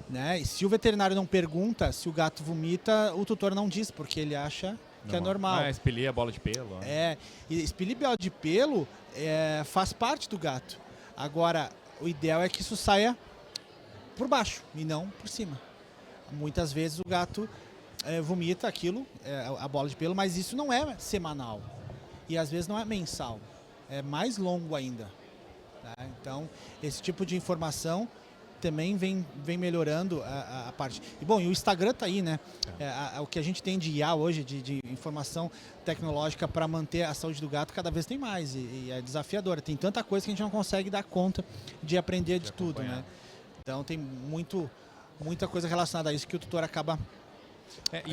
[SPEAKER 3] né? E se o veterinário não pergunta se o gato vomita, o tutor não diz, porque ele acha que é normal.
[SPEAKER 1] Expelir a bola de pelo.
[SPEAKER 3] E expelir bola de pelo faz parte do gato. Agora, o ideal é que isso saia por baixo e não por cima. Muitas vezes o gato vomita aquilo, a bola de pelo, mas isso não é semanal. E às vezes não é mensal. É mais longo ainda. Tá? Então, esse tipo de informação também vem melhorando a parte. E bom, e o Instagram tá aí, né? O que a gente tem de IA hoje, de informação tecnológica para manter a saúde do gato, cada vez tem mais. E é desafiadora. Tem tanta coisa que a gente não consegue dar conta de aprender de tudo, né? Então, tem muita coisa relacionada a isso que o tutor acaba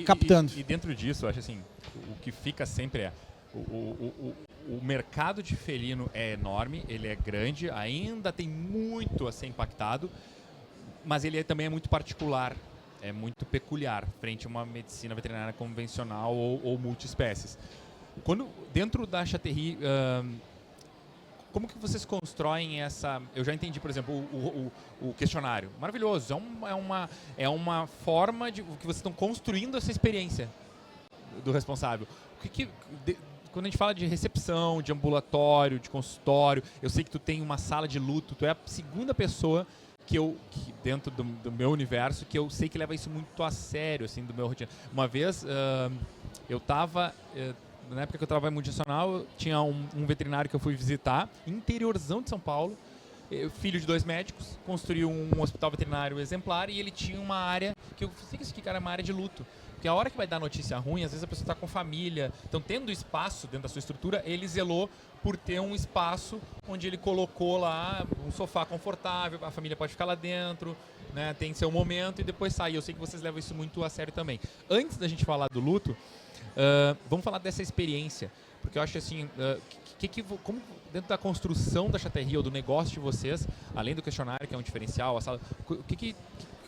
[SPEAKER 3] captando.
[SPEAKER 1] E dentro disso, eu acho assim, o que fica sempre o mercado de felino é enorme, ele é grande, ainda tem muito a ser impactado, mas ele também é muito particular, é muito peculiar frente a uma medicina veterinária convencional ou multiespécies. Dentro da Chatterri, como que vocês constroem essa... Eu já entendi, por exemplo, o questionário. Maravilhoso. É uma forma de que vocês estão construindo essa experiência do responsável. Quando a gente fala de recepção, de ambulatório, de consultório, eu sei que tu tem uma sala de luto, tu é a segunda pessoa que dentro do meu universo, que eu sei que leva isso muito a sério, assim, do meu rotina. Uma vez, eu estava... Na época que eu trabalhava em multinacional, tinha um veterinário que eu fui visitar, interiorzão de São Paulo, filho de 2 médicos, construiu um hospital veterinário exemplar e ele tinha uma área, que eu sei que isso aqui era uma área de luto. Porque a hora que vai dar notícia ruim, às vezes a pessoa está com família. Então, tendo espaço dentro da sua estrutura, ele zelou por ter um espaço onde ele colocou lá um sofá confortável, a família pode ficar lá dentro, né, tem seu momento e depois sair. Eu sei que vocês levam isso muito a sério também. Antes da gente falar do luto, vamos falar dessa experiência, porque eu acho assim, como dentro da construção da Chatterri ou do negócio de vocês, além do questionário que é um diferencial, a sala,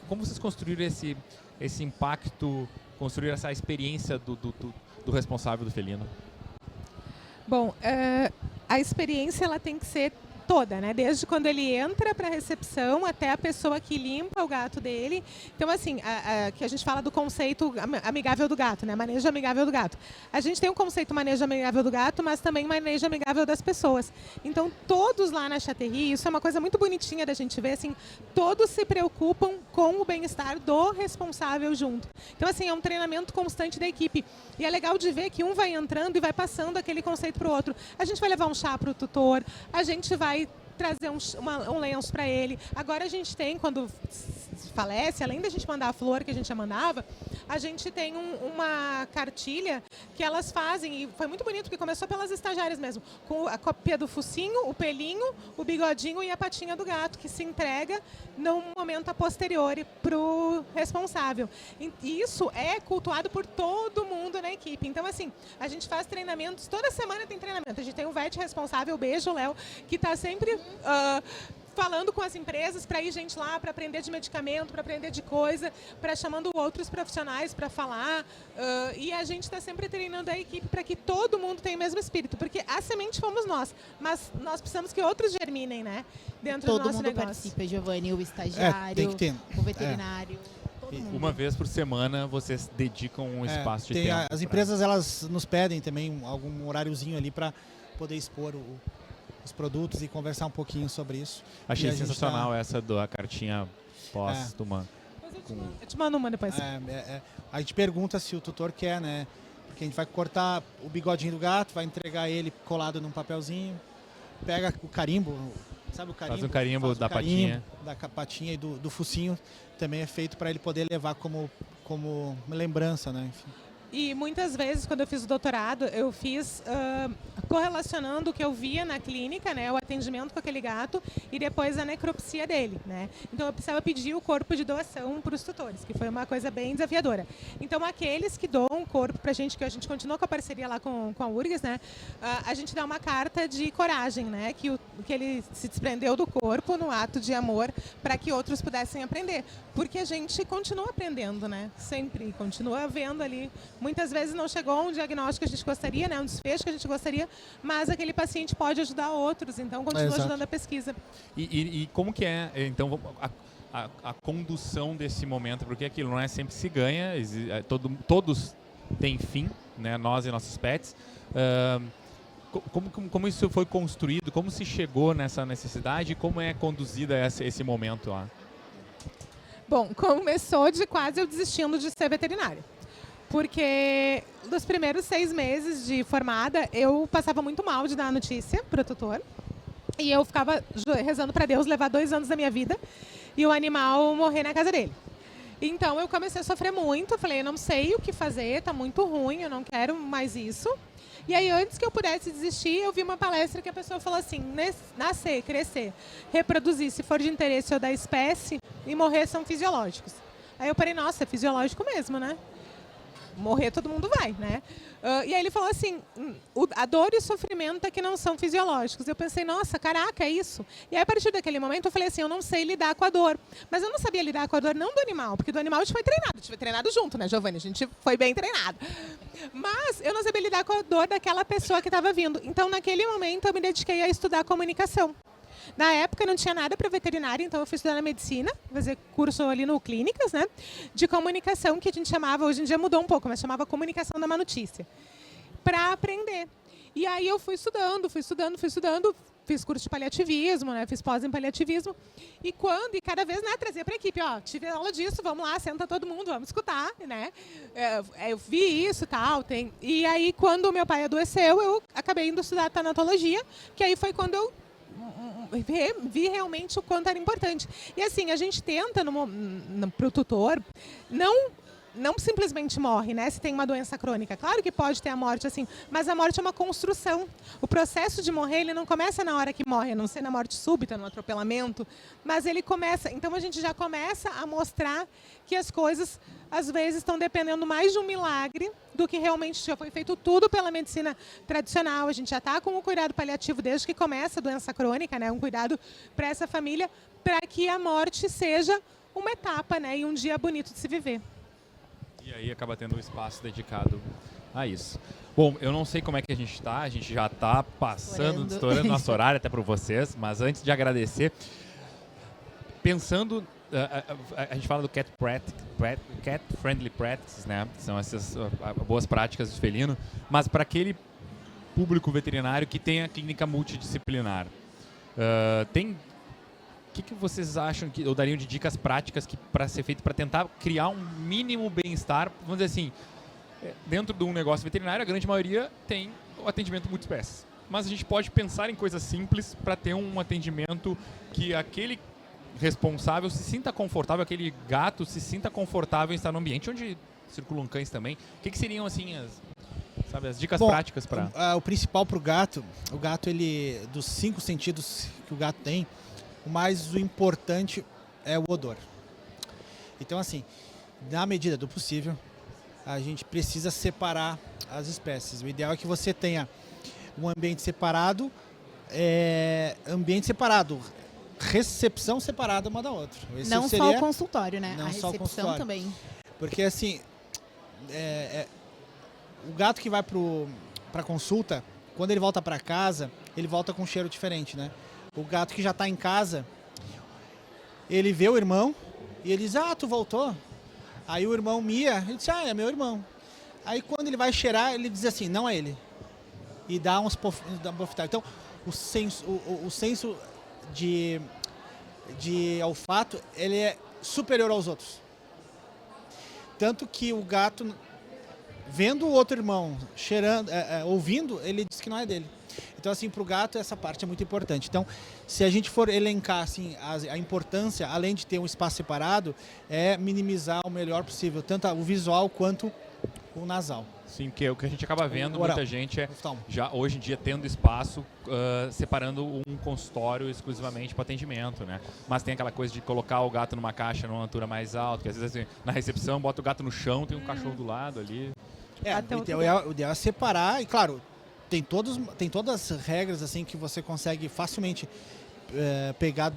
[SPEAKER 1] como vocês construíram esse impacto, construíram essa experiência do responsável do felino?
[SPEAKER 4] Bom, a experiência ela tem que ser toda, né? Desde quando ele entra para a recepção até a pessoa que limpa o gato dele. Então, assim, que a gente fala do conceito amigável do gato, né? Manejo amigável do gato. A gente tem um conceito manejo amigável do gato, mas também manejo amigável das pessoas. Então, todos lá na Chatterri, isso é uma coisa muito bonitinha da gente ver, assim, todos se preocupam com o bem-estar do responsável junto. Então, assim, é um treinamento constante da equipe. E é legal de ver que um vai entrando e vai passando aquele conceito para o outro. A gente vai levar um chá para o tutor, a gente vai trazer um lenço para ele. Agora a gente tem, quando falece, além da gente mandar a flor que a gente já mandava, a gente tem uma cartilha que elas fazem, e foi muito bonito, porque começou pelas estagiárias mesmo, com a cópia do focinho, o pelinho, o bigodinho e a patinha do gato, que se entrega num momento a posteriori para o responsável. E isso é cultuado por todo mundo na equipe. Então, assim, a gente faz treinamentos, toda semana tem treinamento. A gente tem um VET responsável, beijo, Léo, que está sempre falando com as empresas para ir gente lá, para aprender de medicamento, para aprender de coisa, para chamando outros profissionais para falar. E a gente está sempre treinando a equipe para que todo mundo tenha o mesmo espírito, porque a semente fomos nós, mas nós precisamos que outros germinem, né, dentro do nosso negócio.
[SPEAKER 2] Todo mundo participa, Giovanni, o estagiário,
[SPEAKER 3] tem que ter.
[SPEAKER 2] o veterinário. Todo mundo.
[SPEAKER 1] Uma vez por semana vocês dedicam um espaço de tempo.
[SPEAKER 3] As empresas elas nos pedem também algum horáriozinho ali para poder expor os produtos e conversar um pouquinho sobre isso.
[SPEAKER 1] Achei sensacional essa da cartinha póstuma.
[SPEAKER 4] Eu te mando uma depois.
[SPEAKER 3] A gente pergunta se o tutor quer, né? Porque a gente vai cortar o bigodinho do gato, vai entregar ele colado num papelzinho, pega o carimbo, sabe o carimbo?
[SPEAKER 1] Faz um carimbo da patinha.
[SPEAKER 3] Da patinha e do focinho também é feito para ele poder levar como uma lembrança, né? Enfim.
[SPEAKER 4] E muitas vezes, quando eu fiz o doutorado, eu fiz correlacionando o que eu via na clínica, né, o atendimento com aquele gato, e depois a necropsia dele, né? Então eu precisava pedir o corpo de doação para os tutores, que foi uma coisa bem desafiadora. Então aqueles que doam o corpo para a gente, que a gente continua com a parceria lá com a URGS, né, a gente dá uma carta de coragem, né, que ele se desprendeu do corpo no ato de amor para que outros pudessem aprender. Porque a gente continua aprendendo, né? Sempre continua vendo ali. Muitas vezes não chegou um diagnóstico que a gente gostaria, né, um desfecho que a gente gostaria, mas aquele paciente pode ajudar outros, então continua ajudando a pesquisa.
[SPEAKER 1] E como que é, então, a condução desse momento? Porque aquilo não é sempre se ganha, todos têm fim, né, nós e nossos pets. Como isso foi construído? Como se chegou nessa necessidade? E como é conduzida esse momento lá?
[SPEAKER 4] Bom, começou de quase eu desistindo de ser veterinária. Porque nos primeiros 6 meses de formada, eu passava muito mal de dar a notícia para o tutor. E eu ficava rezando para Deus levar 2 anos da minha vida e o animal morrer na casa dele. Então eu comecei a sofrer muito, falei, eu não sei o que fazer, tá muito ruim, eu não quero mais isso. E aí, antes que eu pudesse desistir, eu vi uma palestra que a pessoa falou assim, nascer, crescer, reproduzir, se for de interesse ou da espécie, e morrer são fisiológicos. Aí eu parei, nossa, é fisiológico mesmo, né? Morrer todo mundo vai, né? E aí ele falou assim, a dor e o sofrimento é que não são fisiológicos. Eu pensei, nossa, caraca, é isso? E aí, a partir daquele momento, eu falei assim, eu não sei lidar com a dor. Mas eu não sabia lidar com a dor não do animal, porque do animal a gente foi treinado junto, né, Giovanni? A gente foi bem treinado. Mas eu não sabia lidar com a dor daquela pessoa que estava vindo. Então, naquele momento, eu me dediquei a estudar comunicação. Na época não tinha nada para veterinária, então eu fui estudar na medicina, fazer curso ali no Clínicas, né, de comunicação, que a gente chamava, hoje em dia mudou um pouco, mas chamava comunicação da má notícia, para aprender. E aí eu fui estudando, fiz curso de paliativismo, né, fiz pós em paliativismo, e cada vez, né, trazia para a equipe, ó, tive aula disso, vamos lá, senta todo mundo, vamos escutar, né, eu vi isso e tal, e aí quando o meu pai adoeceu, eu acabei indo estudar tanatologia, que aí foi quando eu vi realmente o quanto era importante. E assim, a gente tenta, para o tutor, não simplesmente morre, né? Se tem uma doença crônica. Claro que pode ter a morte, assim, mas a morte é uma construção. O processo de morrer, ele não começa na hora que morre, a não ser na morte súbita, no atropelamento, mas ele começa. Então a gente já começa a mostrar que as coisas, às vezes, estão dependendo mais de um milagre do que realmente já foi feito tudo pela medicina tradicional. A gente já está com o cuidado paliativo desde que começa a doença crônica, né? Um cuidado para essa família, para que a morte seja uma etapa, né? E um dia bonito de se viver.
[SPEAKER 1] E aí acaba tendo um espaço dedicado a isso. Bom, eu não sei como é que a gente já está estourando nosso horário até para vocês, mas antes de agradecer, pensando, a gente fala do Cat Friendly Practices, né? São essas boas práticas do felino, mas para aquele público veterinário que tem a clínica multidisciplinar, o que vocês acham ou dariam de dicas práticas para ser feito para tentar criar um mínimo bem-estar? Vamos dizer assim, dentro de um negócio veterinário, a grande maioria tem o atendimento multiespécies. Mas a gente pode pensar em coisas simples para ter um atendimento que aquele responsável se sinta confortável, aquele gato se sinta confortável em estar no ambiente onde circulam cães também. O que seriam, assim, as dicas práticas para...
[SPEAKER 3] O principal para o gato, ele, dos 5 sentidos que o gato tem, o importante é o odor. Então, assim, na medida do possível, a gente precisa separar as espécies. O ideal é que você tenha um ambiente separado, recepção separada uma da outra. Esse
[SPEAKER 2] Não
[SPEAKER 3] seria,
[SPEAKER 2] só o consultório, né?
[SPEAKER 3] não
[SPEAKER 2] A
[SPEAKER 3] só o
[SPEAKER 2] recepção
[SPEAKER 3] consultório.
[SPEAKER 2] também.
[SPEAKER 3] Porque, assim, o gato que vai para consulta, quando ele volta para casa, ele volta com um cheiro diferente, né? O gato que já está em casa, ele vê o irmão e ele diz, tu voltou? Aí o irmão mia, ele diz, é meu irmão. Aí quando ele vai cheirar, ele diz assim, não é ele. E dá uns bofetadas. Então, o senso de olfato, ele é superior aos outros. Tanto que o gato, vendo o outro irmão cheirando, ouvindo, ele diz que não é dele. Então, assim, para o gato, essa parte é muito importante. Então, se a gente for elencar assim, a importância, além de ter um espaço separado, é minimizar o melhor possível, tanto o visual quanto o nasal.
[SPEAKER 1] Sim, que é o que a gente acaba vendo,
[SPEAKER 3] Oral.
[SPEAKER 1] muita gente já hoje em dia tendo espaço, separando um consultório exclusivamente para atendimento, né? Mas tem aquela coisa de colocar o gato numa caixa numa altura mais alta, que às vezes assim, na recepção bota o gato no chão, tem um cachorro do lado ali.
[SPEAKER 3] O ideal é separar, e claro, tem todas as regras assim que você consegue facilmente pegar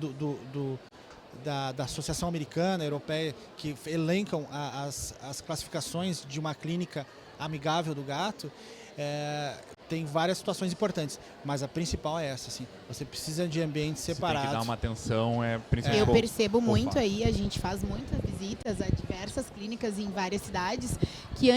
[SPEAKER 3] da Associação Americana, Europeia, que elencam as classificações de uma clínica amigável do gato. Tem várias situações importantes, mas a principal é essa, assim, você precisa de ambientes separados.
[SPEAKER 1] Tem que dar uma atenção, principalmente.
[SPEAKER 2] Eu percebo muito aí, a gente faz muitas visitas a diversas clínicas em várias cidades, que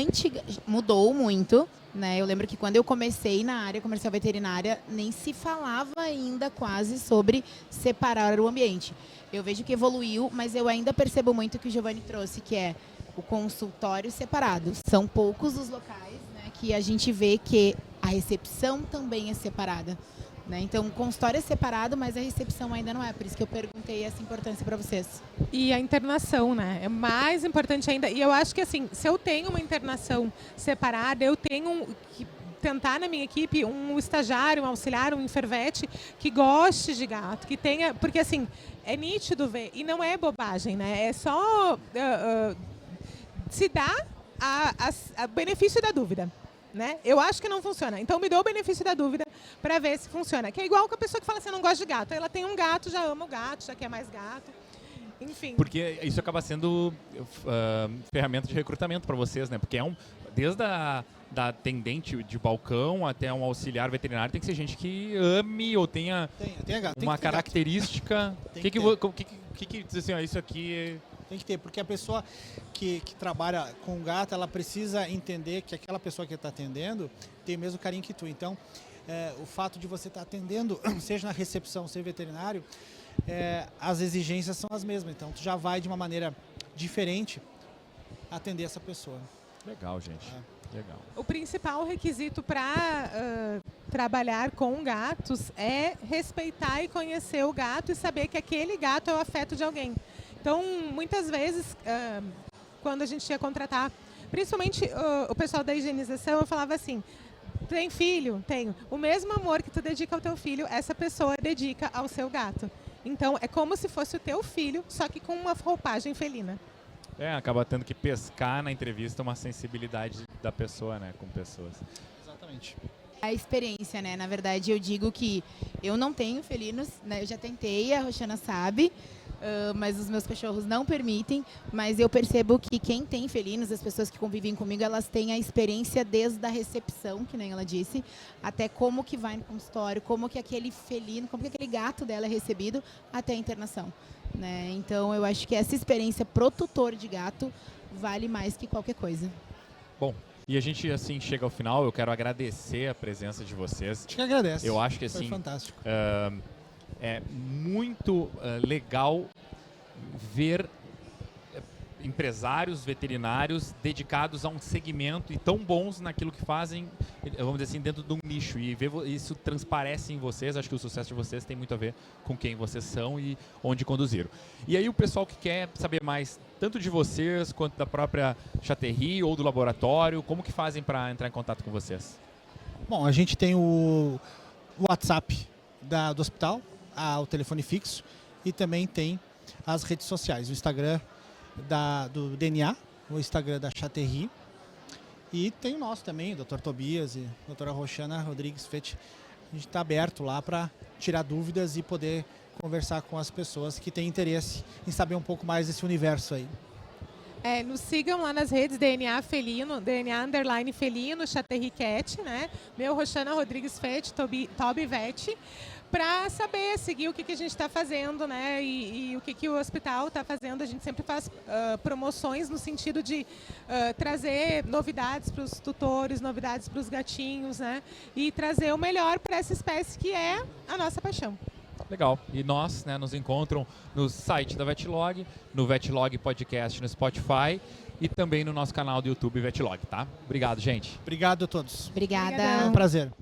[SPEAKER 2] mudou muito, né? Eu lembro que quando eu comecei na área comercial veterinária, nem se falava ainda quase sobre separar o ambiente. Eu vejo que evoluiu, mas eu ainda percebo muito o que o Giovanni trouxe, que é o consultório separado. São poucos os locais, né, que a gente vê que a recepção também é separada, né? Então, o consultório é separado, mas a recepção ainda não é. Por isso que eu perguntei essa importância para vocês.
[SPEAKER 4] E a internação, né? É mais importante ainda. E eu acho que, assim, se eu tenho uma internação separada, eu tenho que tentar na minha equipe um estagiário, um auxiliar, um enfervete que goste de gato, que tenha... Porque, assim, é nítido ver. E não é bobagem, né? É só se dá a benefício da dúvida. Né? Eu acho que não funciona. Então me dou o benefício da dúvida para ver se funciona. Que é igual com a pessoa que fala assim, eu não gosto de gato. Ela tem um gato, já ama o gato, já quer mais gato. Enfim.
[SPEAKER 1] Porque isso acaba sendo ferramenta de recrutamento para vocês, né? Porque desde da atendente de balcão até um auxiliar veterinário, tem que ser gente que ame ou tenha uma característica. O que diz assim, isso aqui...
[SPEAKER 3] Tem que ter, porque a pessoa que trabalha com gato, ela precisa entender que aquela pessoa que está atendendo tem o mesmo carinho que tu. Então, o fato de você estar atendendo, seja na recepção, seja veterinário, as exigências são as mesmas. Então, tu já vai de uma maneira diferente atender essa pessoa.
[SPEAKER 1] Legal, gente. Legal.
[SPEAKER 4] O principal requisito para trabalhar com gatos é respeitar e conhecer o gato e saber que aquele gato é o afeto de alguém. Então, muitas vezes, quando a gente ia contratar, principalmente o pessoal da higienização, eu falava assim, tem filho? Tenho. O mesmo amor que tu dedica ao teu filho, essa pessoa dedica ao seu gato. Então, é como se fosse o teu filho, só que com uma roupagem felina.
[SPEAKER 1] Acaba tendo que pescar na entrevista uma sensibilidade da pessoa, né, com pessoas.
[SPEAKER 3] Exatamente.
[SPEAKER 2] A experiência, né? Na verdade, eu digo que eu não tenho felinos, né? Eu já tentei, a Roxana sabe, mas os meus cachorros não permitem. Mas eu percebo que quem tem felinos, as pessoas que convivem comigo, elas têm a experiência desde a recepção, que nem ela disse, até como que vai no consultório, como que aquele felino, como que aquele gato dela é recebido, até a internação, né? Então, eu acho que essa experiência pro tutor de gato vale mais que qualquer coisa.
[SPEAKER 1] Bom, e a gente, assim, chega ao final. Eu quero agradecer a presença de vocês.
[SPEAKER 3] A gente que agradece.
[SPEAKER 1] Eu acho que,
[SPEAKER 3] foi
[SPEAKER 1] assim,
[SPEAKER 3] fantástico.
[SPEAKER 1] É muito legal ver empresários veterinários dedicados a um segmento e tão bons naquilo que fazem, vamos dizer assim, dentro de um nicho. E ver isso transparece em vocês. Acho que o sucesso de vocês tem muito a ver com quem vocês são e onde conduziram. E aí o pessoal que quer saber mais, tanto de vocês quanto da própria Chaterri ou do laboratório, como que fazem para entrar em contato com vocês?
[SPEAKER 3] Bom, a gente tem o WhatsApp do hospital, o telefone fixo, e também tem as redes sociais, o Instagram do DNA, o Instagram da Chaterri, e tem o nosso também, o Dr. Tobias e a doutora Roxana Rodrigues Fett. A gente está aberto lá para tirar dúvidas e poder conversar com as pessoas que têm interesse em saber um pouco mais desse universo aí.
[SPEAKER 4] Nos sigam lá nas redes DNA Felino, DNA _ Felino, Chaterri Cat, né? Meu, Roxana Rodrigues Fett, Tobi Vet, para saber, seguir o que a gente está fazendo, né? E o que o hospital está fazendo. A gente sempre faz promoções no sentido de trazer novidades para os tutores, novidades para os gatinhos, né? E trazer o melhor para essa espécie que é a nossa paixão.
[SPEAKER 1] Legal. E nós, né, nos encontram no site da Vetlog, no Vetlog Podcast no Spotify e também no nosso canal do YouTube Vetlog, tá? Obrigado, gente.
[SPEAKER 3] Obrigado a todos.
[SPEAKER 2] Obrigada.
[SPEAKER 3] É um prazer.